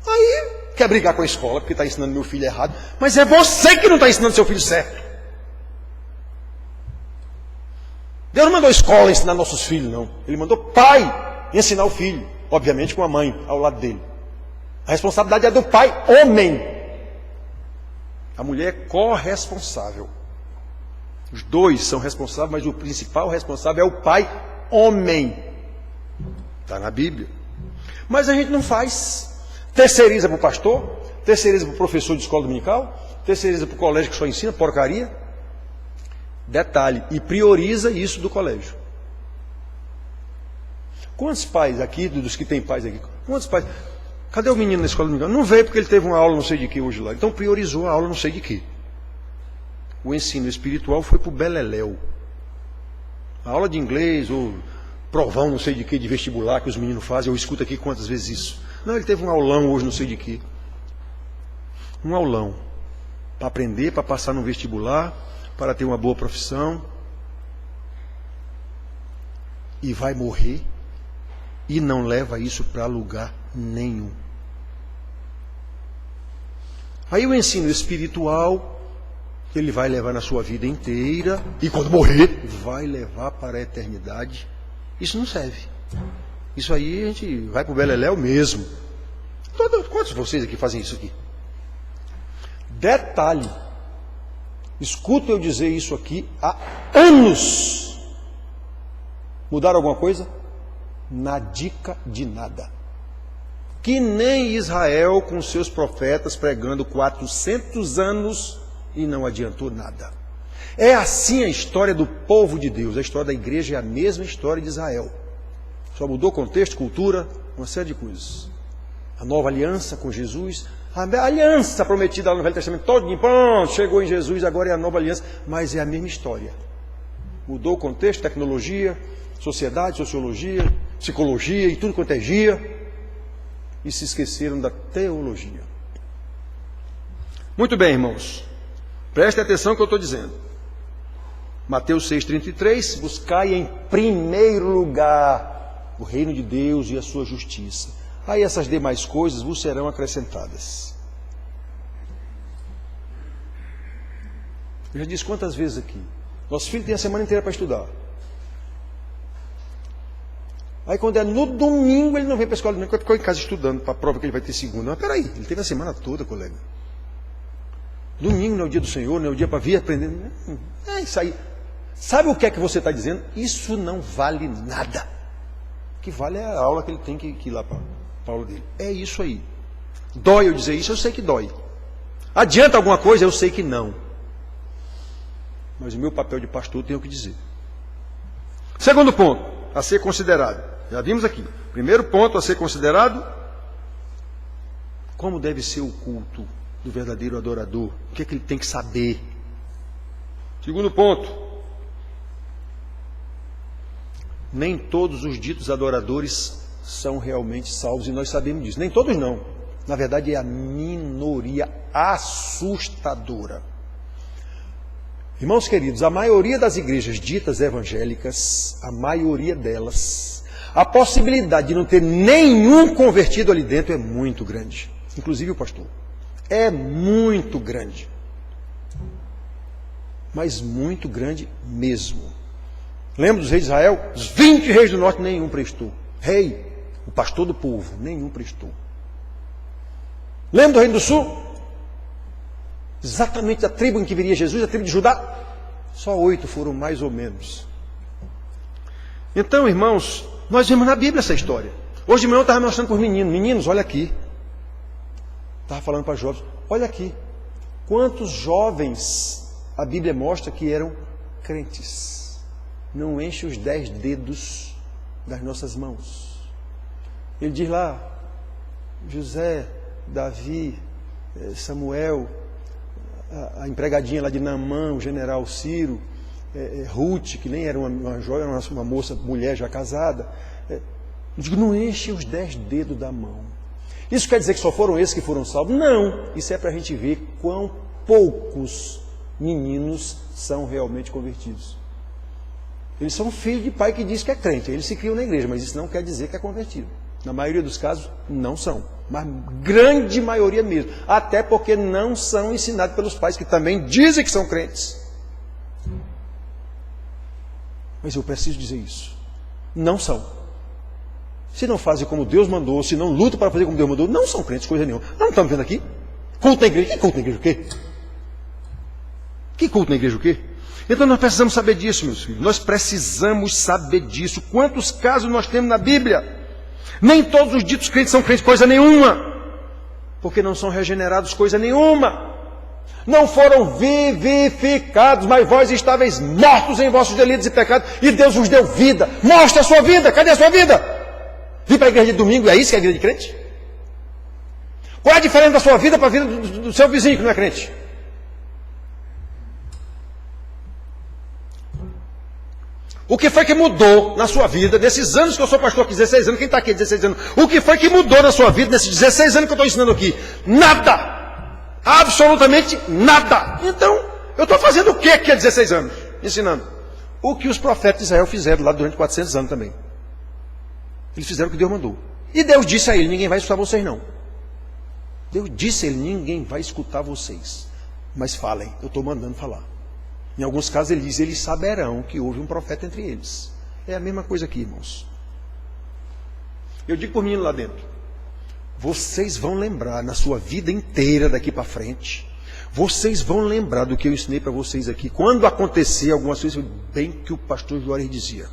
Aí, quer brigar com a escola, porque está ensinando meu filho errado. Mas é você que não está ensinando seu filho certo. Deus não mandou a escola ensinar nossos filhos, não. Ele mandou pai ensinar o filho. Obviamente com a mãe ao lado dele. A responsabilidade é do pai, homem. A mulher é corresponsável. Os dois são responsáveis, mas o principal responsável é o pai homem. Está na Bíblia. Mas a gente não faz. Terceiriza para o pastor, terceiriza para o professor de escola dominical, terceiriza para o colégio que só ensina porcaria. Detalhe, e prioriza isso do colégio. Quantos pais aqui, dos que têm pais aqui, quantos pais? Cadê o menino na escola dominical? Não veio porque ele teve uma aula não sei de que hoje lá. Então priorizou a aula não sei de que. O ensino espiritual foi para o beleléu. A aula de inglês, ou provão não sei de que, de vestibular que os meninos fazem, eu escuto aqui quantas vezes isso. Não, ele teve um aulão hoje não sei de que. Um aulão. Para aprender, para passar no vestibular, para ter uma boa profissão. E vai morrer. E não leva isso para lugar nenhum. Aí o ensino espiritual, ele vai levar na sua vida inteira, e quando morrer, vai levar para a eternidade. Isso não serve. Isso aí a gente vai para o beleléu mesmo. Quantos de vocês aqui fazem isso aqui? Detalhe, escuta eu dizer isso aqui há anos. Mudaram alguma coisa? Na dica de nada. Que nem Israel com seus profetas pregando 400 anos e não adiantou nada. É assim a história do povo de Deus. A história da igreja é a mesma história de Israel. Só mudou contexto, cultura, uma série de coisas. A nova aliança com Jesus, a aliança prometida lá no Velho Testamento, todo de pão, chegou em Jesus, agora é a nova aliança, mas é a mesma história. Mudou o contexto, tecnologia, sociedade, sociologia, psicologia e tudo quanto é gia, e se esqueceram da teologia. Muito bem, irmãos. Prestem atenção no que eu estou dizendo. Mateus 6,33, buscai em primeiro lugar o reino de Deus e a sua justiça. Aí essas demais coisas vos serão acrescentadas. Eu já disse quantas vezes aqui. Nosso filho tem a semana inteira para estudar. Aí quando é no domingo, ele não vem para a escola, não, ficou em casa estudando para a prova que ele vai ter segunda. Mas peraí, ele teve a semana toda, colega. Domingo não é o dia do Senhor, não é o dia para vir aprender. É isso aí. Sabe o que é que você está dizendo? Isso não vale nada. O que vale é a aula que ele tem que ir lá para a aula dele. É isso aí. Dói eu dizer isso? Eu sei que dói. Adianta alguma coisa? Eu sei que não. Mas o meu papel de pastor eu tenho que dizer. Segundo ponto, a ser considerado. Já vimos aqui. Primeiro ponto a ser considerado. Como deve ser o culto do verdadeiro adorador? O que é que ele tem que saber? Segundo ponto. Nem todos os ditos adoradores são realmente salvos, e nós sabemos disso. Nem todos não. Na verdade é a minoria assustadora. Irmãos queridos, a maioria das igrejas ditas evangélicas, a maioria delas, a possibilidade de não ter nenhum convertido ali dentro é muito grande. Inclusive o pastor. É muito grande. Mas muito grande mesmo. Lembra dos reis de Israel? Os 20 reis do norte, nenhum prestou. Rei, o pastor do povo, nenhum prestou. Lembra do reino do sul? Exatamente a tribo em que viria Jesus, a tribo de Judá. Só 8 foram mais ou menos. Então, irmãos, nós vemos na Bíblia essa história. Hoje de manhã eu estava mostrando para os meninos. Meninos, olha aqui. Estava falando para jovens. Olha aqui. Quantos jovens a Bíblia mostra que eram crentes. Não enche os 10 dedos das nossas mãos. Ele diz lá, José, Davi, Samuel, a empregadinha lá de Naamã, o general Ciro, Ruth, que nem era uma jovem, era uma moça, mulher já casada. Eu digo, não enche os 10 dedos da mão. Isso quer dizer que só foram esses que foram salvos? Não, isso é para a gente ver quão poucos meninos são realmente convertidos. Eles são filhos de pai que diz que é crente, eles se criam na igreja, mas isso não quer dizer que é convertido. Na maioria dos casos, não são. Mas grande maioria mesmo. Até porque não são ensinados pelos pais, que também dizem que são crentes. Mas eu preciso dizer isso. Não são. Se não fazem como Deus mandou, se não lutam para fazer como Deus mandou, não são crentes, coisa nenhuma. Nós não estamos vendo aqui? Culto na igreja. Que culto na igreja o quê? Que culto na igreja o quê? Então nós precisamos saber disso, meus filhos. Nós precisamos saber disso. Quantos casos nós temos na Bíblia? Nem todos os ditos crentes são crentes coisa nenhuma, porque não são regenerados coisa nenhuma. Não foram vivificados, mas vós estáveis mortos em vossos delitos e pecados, e Deus vos deu vida. Mostra a sua vida. Cadê a sua vida? Vim para a igreja de domingo, é isso que é a vida de crente? Qual é a diferença da sua vida para a vida do seu vizinho que não é crente? O que foi que mudou na sua vida, nesses anos que eu sou pastor aqui, 16 anos, quem está aqui 16 anos? O que foi que mudou na sua vida nesses 16 anos que eu estou ensinando aqui? Nada! Absolutamente nada! Então, eu estou fazendo o que aqui há 16 anos? Ensinando. O que os profetas de Israel fizeram lá durante 400 anos também. Eles fizeram o que Deus mandou. E Deus disse a ele, ninguém vai escutar vocês não. Deus disse a ele, ninguém vai escutar vocês. Mas falem, eu estou mandando falar. Em alguns casos ele diz, eles saberão que houve um profeta entre eles. É a mesma coisa aqui, irmãos. Eu digo por mim lá dentro, vocês vão lembrar na sua vida inteira daqui para frente, vocês vão lembrar do que eu ensinei para vocês aqui, quando acontecer algumas coisas, bem que o pastor Juarez dizia,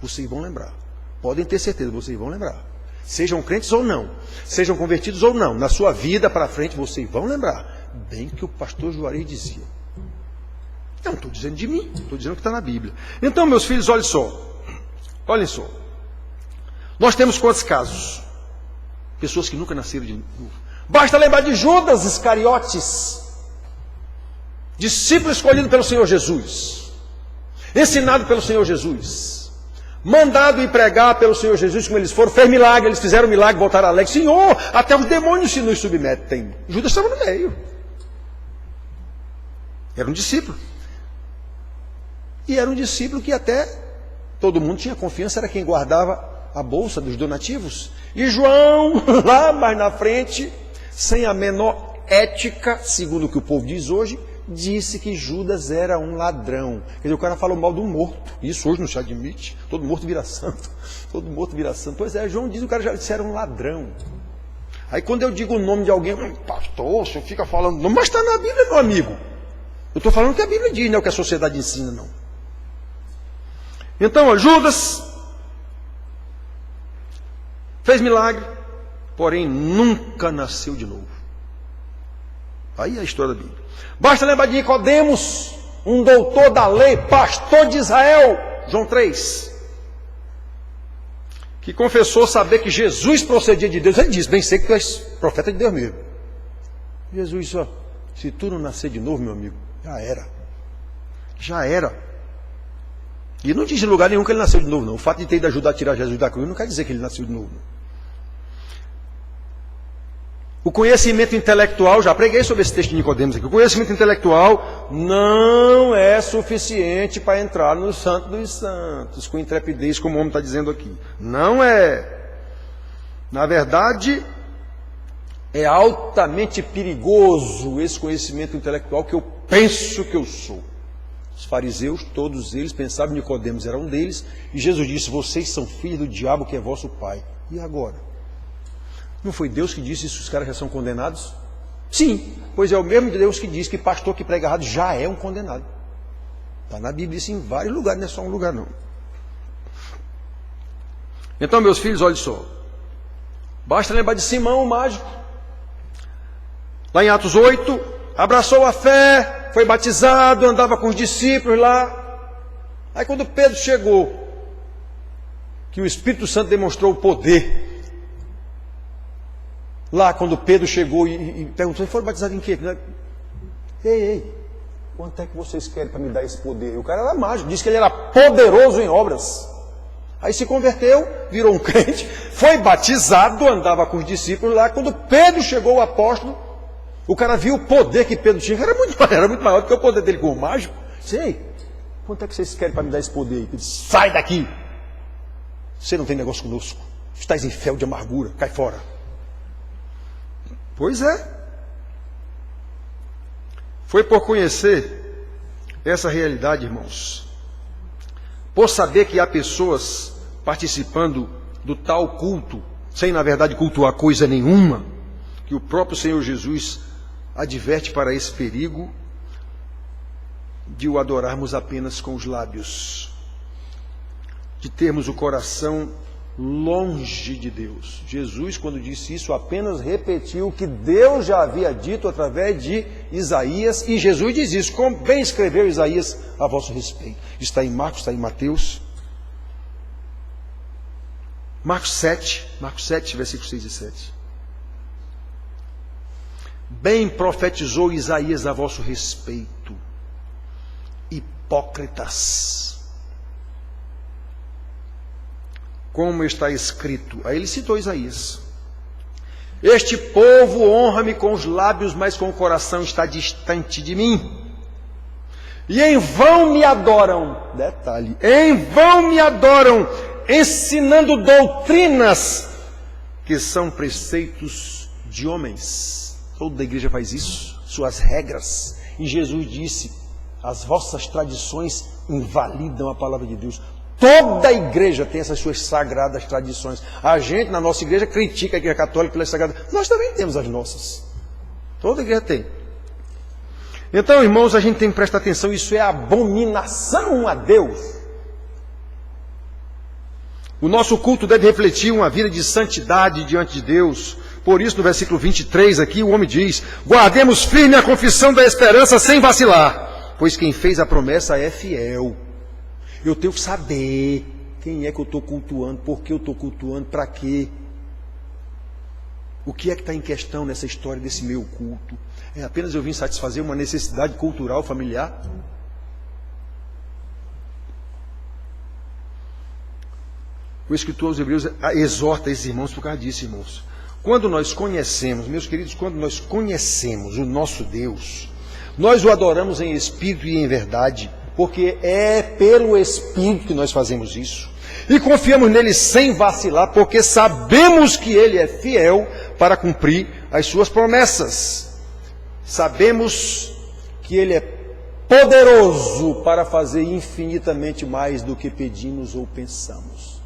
vocês vão lembrar. Podem ter certeza, vocês vão lembrar. Sejam crentes ou não, sejam convertidos ou não, na sua vida para frente, vocês vão lembrar, bem que o pastor Juarez dizia. Eu não estou dizendo de mim, estou dizendo que está na Bíblia. Então, meus filhos, olhem só. Nós temos quantos casos? Pessoas que nunca nasceram de novo. Basta lembrar de Judas Iscariotes, discípulo escolhido pelo Senhor Jesus, ensinado pelo Senhor Jesus, mandado ir pregar pelo Senhor Jesus, como eles foram, fez milagre, eles fizeram milagre, voltaram alegres. Senhor, até os demônios se nos submetem. Judas estava no meio. Era um discípulo. E era um discípulo que até todo mundo tinha confiança, era quem guardava a bolsa dos donativos. E João, lá mais na frente, sem a menor ética, segundo o que o povo diz hoje, disse que Judas era um ladrão. Quer dizer, o cara falou mal do morto. Isso hoje não se admite. Todo morto vira santo. Todo morto vira santo. Pois é, João diz que o cara já disse era um ladrão. Aí quando eu digo o nome de alguém, pastor, o senhor fica falando, não, mas está na Bíblia, meu amigo. Eu estou falando o que a Bíblia diz, não é o que a sociedade ensina, não. Então, ó, Judas fez milagre, porém nunca nasceu de novo. Aí é a história da Bíblia. Basta lembrar de Nicodemos, um doutor da lei, pastor de Israel, João 3, que confessou saber que Jesus procedia de Deus. Ele disse, bem sei que tu és profeta de Deus mesmo. Jesus disse, ó, se tu não nascer de novo, meu amigo, já era. Já era. E não diz em lugar nenhum que ele nasceu de novo, não. O fato de ter ido ajudar a tirar Jesus da cruz não quer dizer que ele nasceu de novo. O conhecimento intelectual, já preguei sobre esse texto de Nicodemos aqui, o conhecimento intelectual não é suficiente para entrar no Santo dos Santos, com intrepidez, como o homem está dizendo aqui. Não é. Na verdade, é altamente perigoso esse conhecimento intelectual que eu penso que eu sou. Os fariseus, todos eles, pensavam que Nicodemos era um deles, e Jesus disse, vocês são filhos do diabo que é vosso pai. E agora? Não foi Deus que disse isso, os caras já são condenados? Sim, pois é o mesmo Deus que diz que pastor que prega errado já é um condenado. Está na Bíblia isso em vários lugares, não é só um lugar não. Então, meus filhos, olhem só. Basta lembrar de Simão, o mágico. Lá em Atos 8, abraçou a fé, foi batizado, andava com os discípulos lá. Aí quando Pedro chegou, que o Espírito Santo demonstrou o poder. Lá quando Pedro chegou e perguntou, foram batizados em quê? Ei, quanto é que vocês querem para me dar esse poder? E o cara era mágico, disse que ele era poderoso em obras. Aí se converteu, virou um crente, foi batizado, andava com os discípulos lá. Quando Pedro chegou, o apóstolo, o cara viu o poder que Pedro tinha, era muito maior do que o poder dele como mágico. Disse, ei, quanto é que vocês querem para me dar esse poder? Ele disse, sai daqui, você não tem negócio conosco, estás em fel de amargura, cai fora. Pois é. Foi por conhecer essa realidade, irmãos, por saber que há pessoas participando do tal culto, sem na verdade cultuar coisa nenhuma, que o próprio Senhor Jesus adverte para esse perigo de o adorarmos apenas com os lábios, de termos o coração longe de Deus. Jesus, quando disse isso, apenas repetiu o que Deus já havia dito através de Isaías, e Jesus diz isso, como bem escreveu Isaías a vosso respeito. Está em Marcos, está em Mateus. Marcos 7, versículos 6 e 7. Bem profetizou Isaías a vosso respeito, hipócritas. Como está escrito, aí ele citou Isaías: este povo honra-me com os lábios, mas com o coração está distante de mim. E em vão me adoram, detalhe, em vão me adoram, ensinando doutrinas que são preceitos de homens. Toda a igreja faz isso, suas regras. E Jesus disse: as vossas tradições invalidam a palavra de Deus. Toda a igreja tem essas suas sagradas tradições. A gente, na nossa igreja, critica a igreja católica pelas sagradas. Nós também temos as nossas. Toda a igreja tem. Então, irmãos, a gente tem que prestar atenção. Isso é abominação a Deus. O nosso culto deve refletir uma vida de santidade diante de Deus. Por isso, no versículo 23 aqui, o homem diz: guardemos firme a confissão da esperança sem vacilar, pois quem fez a promessa é fiel. Eu tenho que saber quem é que eu estou cultuando, por que eu estou cultuando, para quê. O que é que está em questão nessa história desse meu culto? É apenas eu vim satisfazer uma necessidade cultural, familiar? O escritor aos Hebreus exorta esses irmãos por causa disso, irmãos. Quando nós conhecemos, meus queridos, quando nós conhecemos o nosso Deus, nós o adoramos em espírito e em verdade, porque é pelo Espírito que nós fazemos isso. E confiamos nele sem vacilar, porque sabemos que ele é fiel para cumprir as suas promessas. Sabemos que ele é poderoso para fazer infinitamente mais do que pedimos ou pensamos.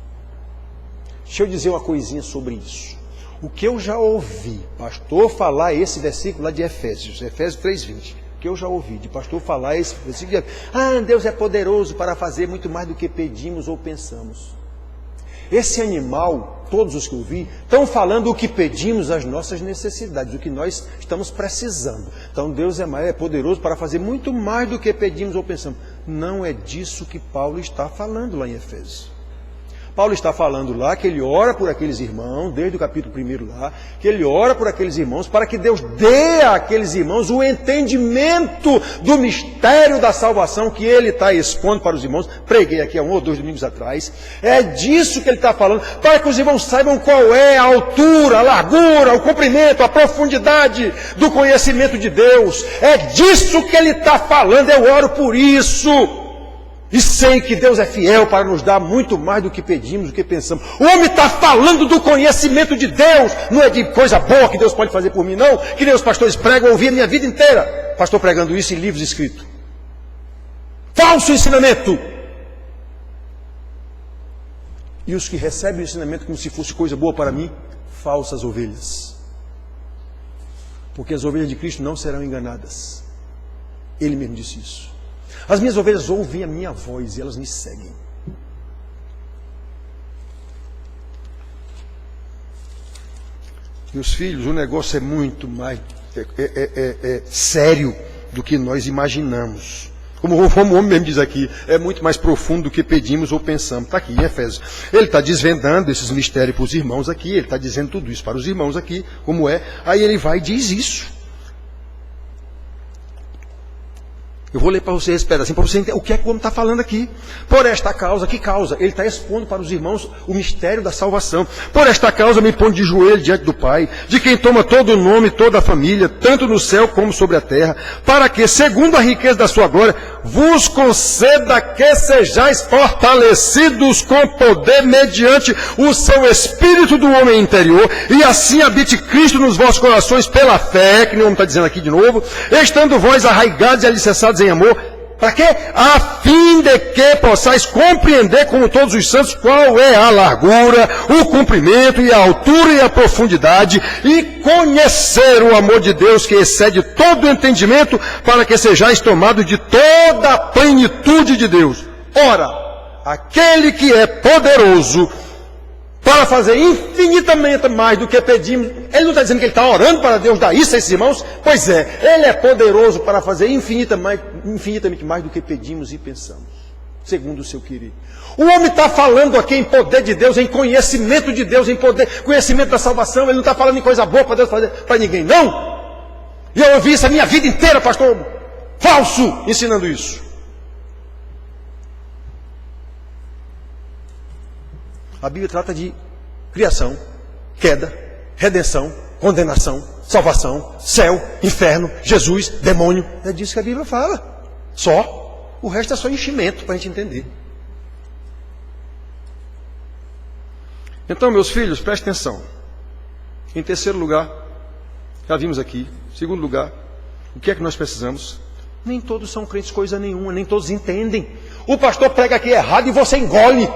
Deixa eu dizer uma coisinha sobre isso. O que eu já ouvi pastor falar esse versículo lá de Efésios 3:20. Que eu já ouvi de pastor falar esse versículo: Deus é poderoso para fazer muito mais do que pedimos ou pensamos. Esse animal, todos os que eu vi, estão falando o que pedimos, as nossas necessidades, o que nós estamos precisando. Então Deus é poderoso para fazer muito mais do que pedimos ou pensamos. Não é disso que Paulo está falando lá em Efésios. Paulo está falando lá que ele ora por aqueles irmãos, desde o capítulo 1 lá, que ele ora por aqueles irmãos para que Deus dê àqueles irmãos o entendimento do mistério da salvação que ele está expondo para os irmãos. Preguei aqui há 1 ou 2 domingos atrás. É disso que ele está falando, para que os irmãos saibam qual é a altura, a largura, o comprimento, a profundidade do conhecimento de Deus. É disso que ele está falando, eu oro por isso. E sei que Deus é fiel para nos dar muito mais do que pedimos, do que pensamos. O homem está falando do conhecimento de Deus. Não é de coisa boa que Deus pode fazer por mim, não. Que nem os pastores pregam, eu ouvi a minha vida inteira. Pastor pregando isso em livros escritos. Falso ensinamento. E os que recebem o ensinamento como se fosse coisa boa para mim, falsas ovelhas. Porque as ovelhas de Cristo não serão enganadas. Ele mesmo disse isso. As minhas ovelhas ouvem a minha voz e elas me seguem. Meus filhos, o negócio é muito mais sério do que nós imaginamos. Como o homem mesmo diz aqui, é muito mais profundo do que pedimos ou pensamos. Está aqui em Efésios. Ele está desvendando esses mistérios para os irmãos aqui, ele está dizendo tudo isso para os irmãos aqui, como é. Aí ele vai e diz isso. Eu vou ler para você esse pedacinho, para você entender o que é que o homem está falando aqui. Por esta causa, que causa? Ele está expondo para os irmãos o mistério da salvação. Por esta causa me ponho de joelho diante do Pai, de quem toma todo o nome, toda a família, tanto no céu como sobre a terra, para que, segundo a riqueza da sua glória, vos conceda que sejais fortalecidos com poder mediante o seu espírito do homem interior, e assim habite Cristo nos vossos corações pela fé, que o homem está dizendo aqui de novo, estando vós arraigados e alicerçados em amor, Para quê? A fim de que possais compreender como todos os santos qual é a largura, o comprimento e a altura e a profundidade, e conhecer o amor de Deus que excede todo o entendimento, para que sejais tomados de toda a plenitude de Deus. Ora, aquele que é poderoso para fazer infinitamente mais do que pedimos. Ele não está dizendo que ele está orando para Deus dar isso a esses irmãos? Pois é, ele é poderoso para fazer infinitamente mais do que pedimos e pensamos, segundo o seu querer. O homem está falando aqui em poder de Deus, em conhecimento de Deus, em poder, conhecimento da salvação. Ele não está falando em coisa boa para Deus fazer para ninguém, não. E eu ouvi isso a minha vida inteira, pastor falso, ensinando isso. A Bíblia trata de criação, queda, redenção, condenação, salvação, céu, inferno, Jesus, demônio. É disso que a Bíblia fala. Só. O resto é só enchimento para a gente entender. Então, meus filhos, prestem atenção. Em terceiro lugar, já vimos aqui. Em segundo lugar, o que é que nós precisamos? Nem todos são crentes coisa nenhuma, nem todos entendem. O pastor prega aqui errado e você engole.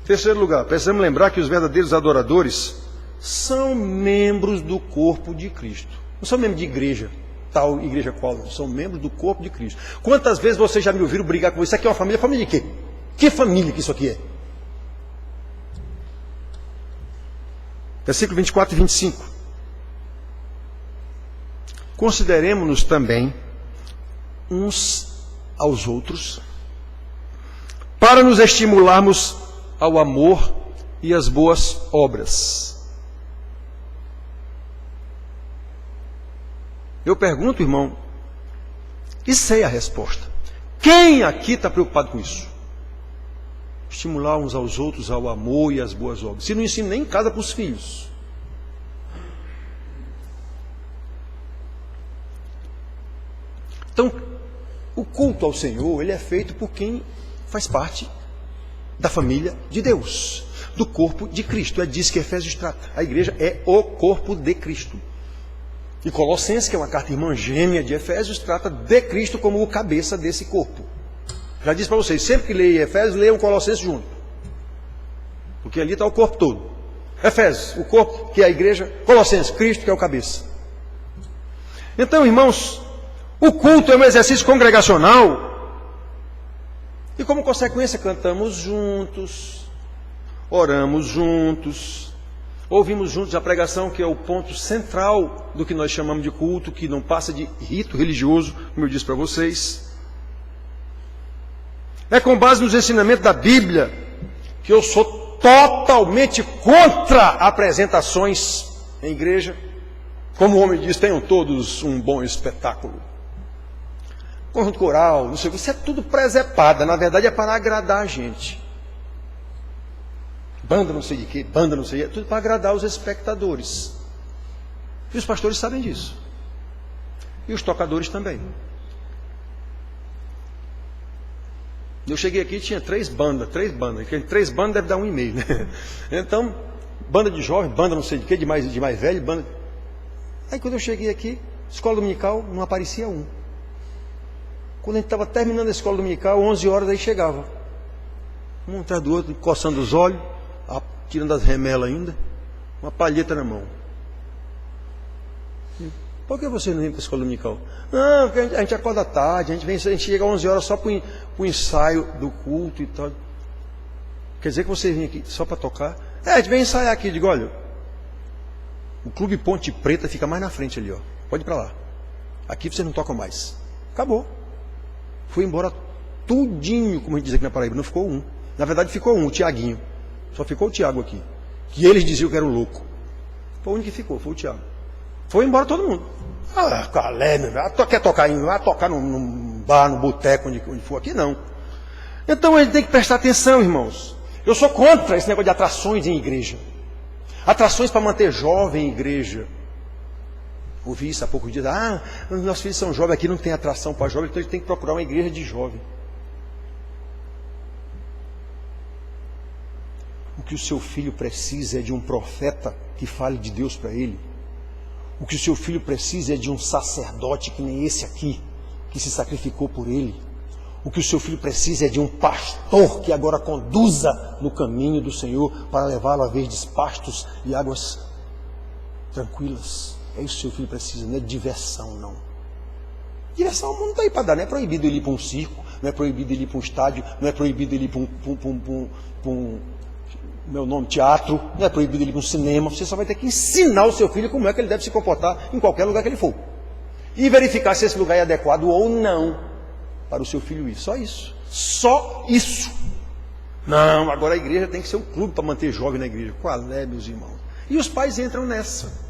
Terceiro lugar, precisamos lembrar que os verdadeiros adoradores são membros do corpo de Cristo. Não são membros de igreja, tal igreja qual, não. São membros do corpo de Cristo. Quantas vezes vocês já me ouviram brigar com isso? Isso aqui é uma família? Família de quê? Que família que isso aqui é? Versículo 24 e 25. Consideremos-nos também uns aos outros para nos estimularmos ao amor e às boas obras. Eu pergunto, irmão, e sei a resposta. Quem aqui está preocupado com isso? Estimular uns aos outros ao amor e às boas obras. Se não ensina nem em casa para os filhos. Então, o culto ao Senhor, ele é feito por quem faz parte da família de Deus, do corpo de Cristo. É disso que Efésios trata. A igreja é o corpo de Cristo. E Colossenses, que é uma carta irmã gêmea de Efésios, trata de Cristo como o cabeça desse corpo. Já disse para vocês, sempre que leem Efésios, leiam Colossenses junto. Porque ali está o corpo todo. Efésios, o corpo que é a igreja. Colossenses, Cristo que é o cabeça. Então, irmãos, o culto é um exercício congregacional. E como consequência, cantamos juntos, oramos juntos, ouvimos juntos a pregação, que é o ponto central do que nós chamamos de culto, que não passa de rito religioso, como eu disse para vocês. É com base nos ensinamentos da Bíblia que eu sou totalmente contra apresentações em igreja. Como o homem diz, tenham todos um bom espetáculo. Conjunto coral, não sei o que, isso é tudo presepada, na verdade é para agradar a gente. Banda não sei de quê, banda não sei de quê, tudo para agradar os espectadores. E os pastores sabem disso. E os tocadores também. Eu cheguei aqui e tinha três bandas, três bandas deve dar 1,5, né? Então, banda de jovem, banda não sei de quê, de mais velho, banda. Aí quando eu cheguei aqui, escola dominical, não aparecia um. Quando a gente estava terminando a escola dominical, 11 horas, aí chegava. Um atrás do outro, coçando os olhos, tirando as remelas ainda, uma palheta na mão. Por que você não vem para a escola dominical? Não, porque a gente acorda tarde, a gente chega às 11 horas só para o ensaio do culto e tal. Quer dizer que você vem aqui só para tocar? A gente vem ensaiar aqui. Digo, olha, o Clube Ponte Preta fica mais na frente ali, ó. Pode ir para lá. Aqui vocês não tocam mais. Acabou. Foi embora tudinho, como a gente diz aqui na Paraíba. Não ficou um. Na verdade ficou um, o Tiaguinho. Só ficou o Tiago aqui. Que eles diziam que era um louco. Foi o único que ficou, foi o Tiago. Foi embora todo mundo. Calé, quer tocar vai tocar num bar, no boteco, onde for. Aqui não. Então a gente tem que prestar atenção, irmãos. Eu sou contra esse negócio de atrações em igreja. Atrações para manter jovem em igreja. Ouvi isso há poucos dias. Nossos filhos são jovens, aqui não tem atração para jovem, então a gente tem que procurar uma igreja de jovem. O que o seu filho precisa é de um profeta que fale de Deus para ele. O que o seu filho precisa é de um sacerdote que nem esse aqui, que se sacrificou por ele. O que o seu filho precisa é de um pastor que agora conduza no caminho do Senhor para levá-lo a verdes pastos e águas tranquilas. É isso que o seu filho precisa, não é diversão, não. Diversão o mundo não está aí para dar, não é proibido ele ir para um circo, não é proibido ele ir para um estádio, não é proibido ele ir para um teatro, não é proibido ele ir para um cinema. Você só vai ter que ensinar o seu filho como é que ele deve se comportar em qualquer lugar que ele for. E verificar se esse lugar é adequado ou não para o seu filho ir. Só isso. Só isso. Não, agora a igreja tem que ser um clube para manter jovem na igreja. Qual é, meus irmãos? E os pais entram nessa.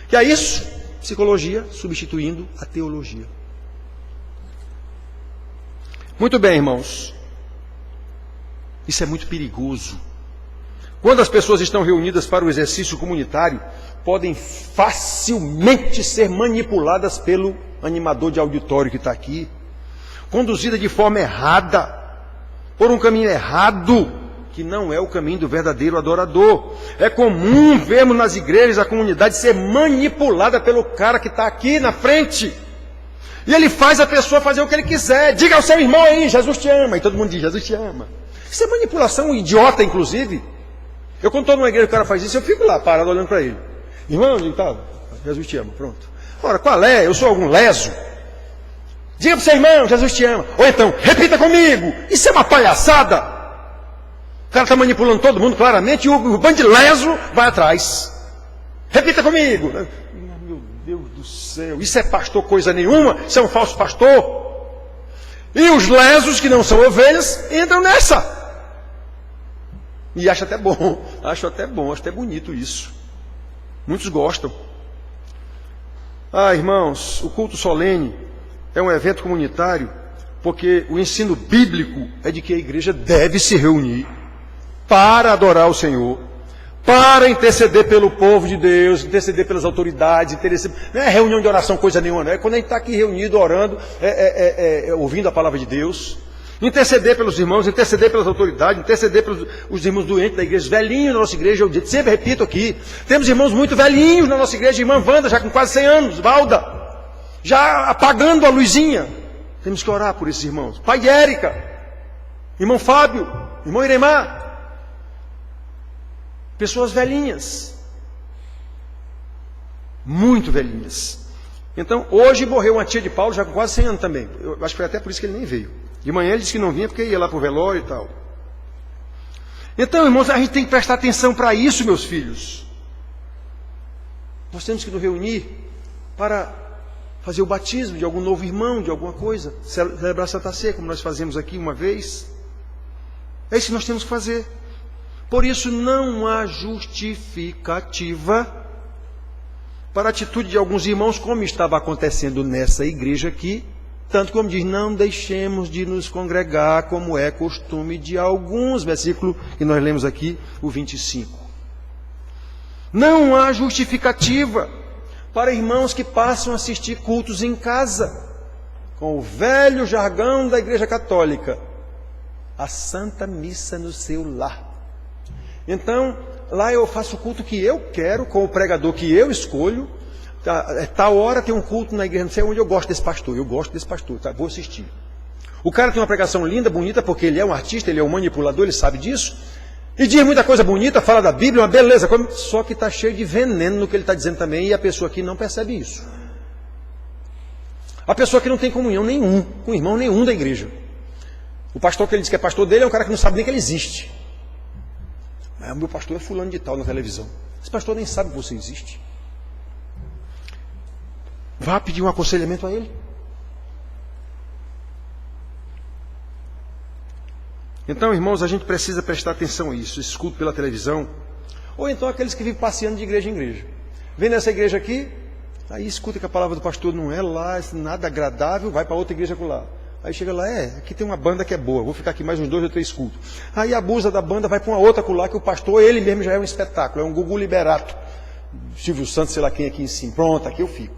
Que é isso? Psicologia substituindo a teologia. Muito bem, irmãos. Isso é muito perigoso. Quando as pessoas estão reunidas para o exercício comunitário, podem facilmente ser manipuladas pelo animador de auditório que está aqui, conduzida de forma errada, por um caminho errado, que não é o caminho do verdadeiro adorador. É comum vermos nas igrejas a comunidade ser manipulada pelo cara que está aqui na frente. E ele faz a pessoa fazer o que ele quiser. Diga ao seu irmão aí, Jesus te ama. E todo mundo diz, Jesus te ama. Isso é manipulação idiota, inclusive. Eu, quando estou numa igreja e o cara faz isso, eu fico lá parado olhando para ele. Irmão, tá, Jesus te ama, pronto. Ora, qual é? Eu sou algum leso? Diga para o seu irmão, Jesus te ama. Ou então, repita comigo. Isso é uma palhaçada. O cara está manipulando todo mundo claramente e o bando de leso vai atrás. Repita comigo. Meu Deus do céu, isso é pastor coisa nenhuma? Isso é um falso pastor? E os lesos, que não são ovelhas, entram nessa. E acho até bom, acho até bonito isso. Muitos gostam. Ah, irmãos, o culto solene é um evento comunitário, porque o ensino bíblico é de que a igreja deve se reunir para adorar o Senhor, para interceder pelo povo de Deus, interceder pelas autoridades, não é reunião de oração coisa nenhuma, não é quando a gente está aqui reunido orando, ouvindo a palavra de Deus, interceder pelos irmãos, interceder pelas autoridades, interceder pelos os irmãos doentes da igreja, os velhinhos da nossa igreja, eu sempre repito aqui, temos irmãos muito velhinhos na nossa igreja, irmã Wanda já com quase 100 anos, Valda, já apagando a luzinha. Temos que orar por esses irmãos. Pai de Érica, irmão Fábio, irmão Iremar. Pessoas velhinhas. Muito velhinhas. Então, hoje morreu uma tia de Paulo, já com quase 100 anos também. Eu acho que foi até por isso que ele nem veio. De manhã ele disse que não vinha porque ia lá para o velório e tal. Então, irmãos, a gente tem que prestar atenção para isso, meus filhos. Nós temos que nos reunir para fazer o batismo de algum novo irmão, de alguma coisa, celebrar Santa Ceia, como nós fazemos aqui uma vez. É isso que nós temos que fazer. Por isso não há justificativa para a atitude de alguns irmãos, como estava acontecendo nessa igreja aqui, tanto como diz, não deixemos de nos congregar, como é costume de alguns, versículo que nós lemos aqui, o 25. Não há justificativa para irmãos que passam a assistir cultos em casa, com o velho jargão da Igreja Católica, a Santa Missa no seu lar. Então, lá eu faço o culto que eu quero, com o pregador que eu escolho, tal hora tem um culto na igreja, não sei onde, eu gosto desse pastor, tá, vou assistir. O cara tem uma pregação linda, bonita, porque ele é um artista, ele é um manipulador, ele sabe disso, e diz muita coisa bonita, fala da Bíblia, uma beleza, só que está cheio de veneno no que ele está dizendo também, e a pessoa aqui não percebe isso. A pessoa que não tem comunhão nenhum, com irmão nenhum da igreja. O pastor que ele diz que é pastor dele é um cara que não sabe nem que ele existe. Mas o meu pastor é fulano de tal na televisão. Esse pastor nem sabe que você existe. Vá pedir um aconselhamento a ele. Então, irmãos, a gente precisa prestar atenção a isso. Esse culto pela televisão. Ou então aqueles que vivem passeando de igreja em igreja. Vem nessa igreja aqui, aí escuta que a palavra do pastor não é lá, nada agradável, vai para outra igreja por lá. Aí chega lá, aqui tem uma banda que é boa, vou ficar aqui mais uns 2 ou 3 cultos. Aí abusa da banda, vai para uma outra por lá, que o pastor, ele mesmo já é um espetáculo, é um Gugu Liberato. Silvio Santos, sei lá quem aqui em cima. Pronto, aqui eu fico.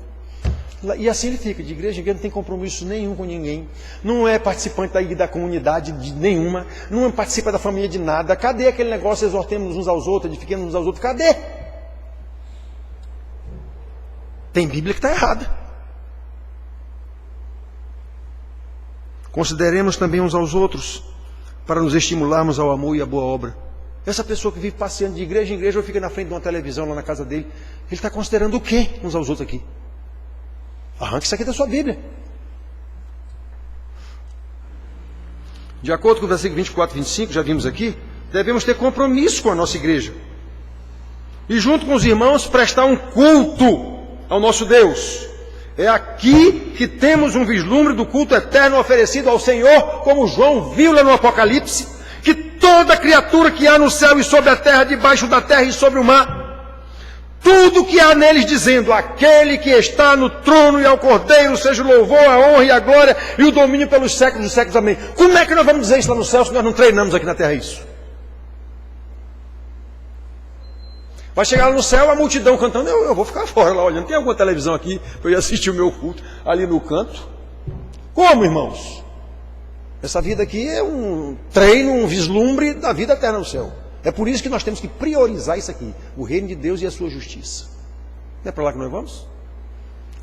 E assim ele fica, de igreja em igreja, não tem compromisso nenhum com ninguém, não é participante da comunidade nenhuma, não participa da família de nada. Cadê aquele negócio, exortemos uns aos outros, edifiquemos uns aos outros, cadê? Tem Bíblia que está errada. Consideremos também uns aos outros, para nos estimularmos ao amor e à boa obra. Essa pessoa que vive passeando de igreja em igreja ou fica na frente de uma televisão lá na casa dele, ele está considerando o quê uns aos outros aqui? Arranque isso aqui da sua Bíblia. De acordo com o versículo 24 e 25, já vimos aqui, devemos ter compromisso com a nossa igreja. E junto com os irmãos prestar um culto ao nosso Deus. É aqui que temos um vislumbre do culto eterno oferecido ao Senhor, como João viu lá no Apocalipse, que toda criatura que há no céu e sobre a terra, debaixo da terra e sobre o mar, tudo que há neles dizendo, aquele que está no trono e ao Cordeiro, seja o louvor, a honra e a glória e o domínio pelos séculos dos séculos, amém. Como é que nós vamos dizer isso lá no céu se nós não treinamos aqui na terra isso? Vai chegar lá no céu, a multidão cantando, eu vou ficar fora lá olhando, tem alguma televisão aqui para eu ir assistir o meu culto ali no canto? Como, irmãos? Essa vida aqui é um treino, um vislumbre da vida eterna no céu. É por isso que nós temos que priorizar isso aqui, o reino de Deus e a sua justiça. Não é para lá que nós vamos?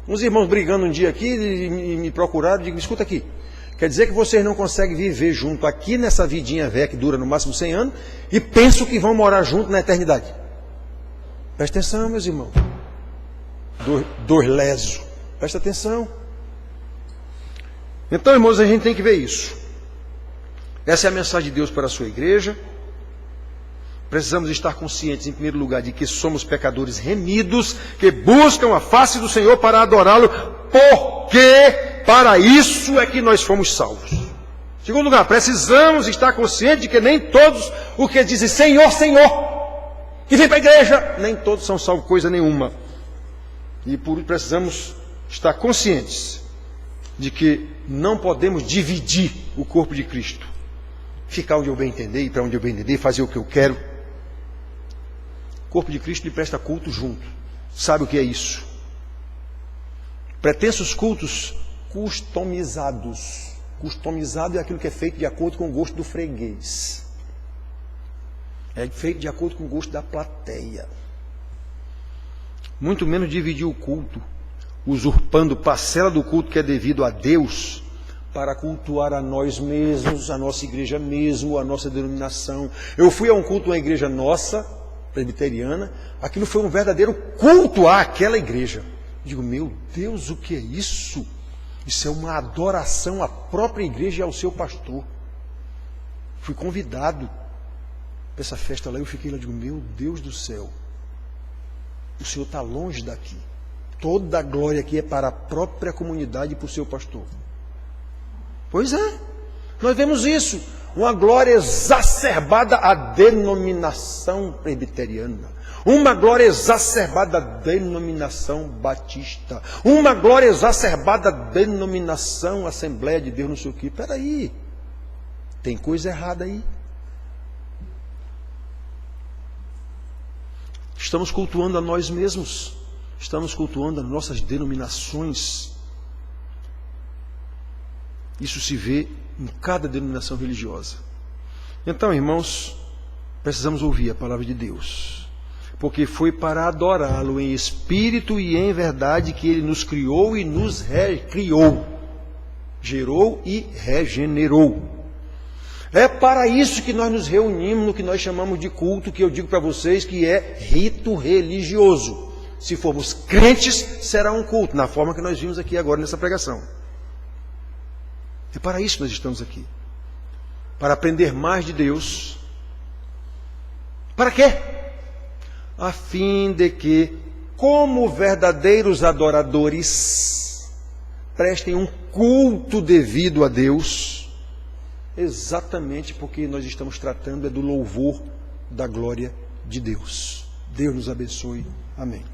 Uns irmãos brigando um dia aqui e me procuraram e digo, escuta aqui, quer dizer que vocês não conseguem viver junto aqui nessa vidinha velha que dura no máximo 100 anos e pensam que vão morar junto na eternidade. Presta atenção, meus irmãos. Dois lesos. Presta atenção. Então, irmãos, a gente tem que ver isso. Essa é a mensagem de Deus para a sua igreja. Precisamos estar conscientes, em primeiro lugar, de que somos pecadores remidos, que buscam a face do Senhor para adorá-lo, porque para isso é que nós fomos salvos. Em segundo lugar, precisamos estar conscientes de que nem todos os que dizem Senhor, Senhor, que vem para a igreja, nem todos são salvos coisa nenhuma. E por isso precisamos estar conscientes de que não podemos dividir o corpo de Cristo. Ficar onde eu bem entender, ir para onde eu bem entender, fazer o que eu quero. O corpo de Cristo lhe presta culto junto. Sabe o que é isso? Pretensos cultos customizados. Customizado é aquilo que é feito de acordo com o gosto do freguês. É feito de acordo com o gosto da plateia. Muito menos dividir o culto, usurpando parcela do culto que é devido a Deus, para cultuar a nós mesmos, a nossa igreja mesmo, a nossa denominação. Eu fui a um culto, uma igreja nossa, presbiteriana, aquilo foi um verdadeiro culto àquela igreja. Eu digo, meu Deus, o que é isso? Isso é uma adoração à própria igreja e ao seu pastor. Fui convidado para essa festa lá, eu fiquei lá e digo, meu Deus do céu, o Senhor está longe daqui. Toda a glória aqui é para a própria comunidade e para o seu pastor. Pois é, nós vemos isso, uma glória exacerbada à denominação presbiteriana, uma glória exacerbada à denominação batista, uma glória exacerbada à denominação Assembleia de Deus, não sei o que. Peraí, tem coisa errada aí. Estamos cultuando a nós mesmos, estamos cultuando as nossas denominações. Isso se vê em cada denominação religiosa. Então, irmãos, precisamos ouvir a palavra de Deus, porque foi para adorá-lo em espírito e em verdade que Ele nos criou e nos recriou, gerou e regenerou. É para isso que nós nos reunimos no que nós chamamos de culto, que eu digo para vocês que é rito religioso. Se formos crentes, será um culto, na forma que nós vimos aqui agora nessa pregação. É para isso que nós estamos aqui. Para aprender mais de Deus. Para quê? A fim de que, como verdadeiros adoradores, prestem um culto devido a Deus, exatamente porque nós estamos tratando é do louvor da glória de Deus. Deus nos abençoe. Amém.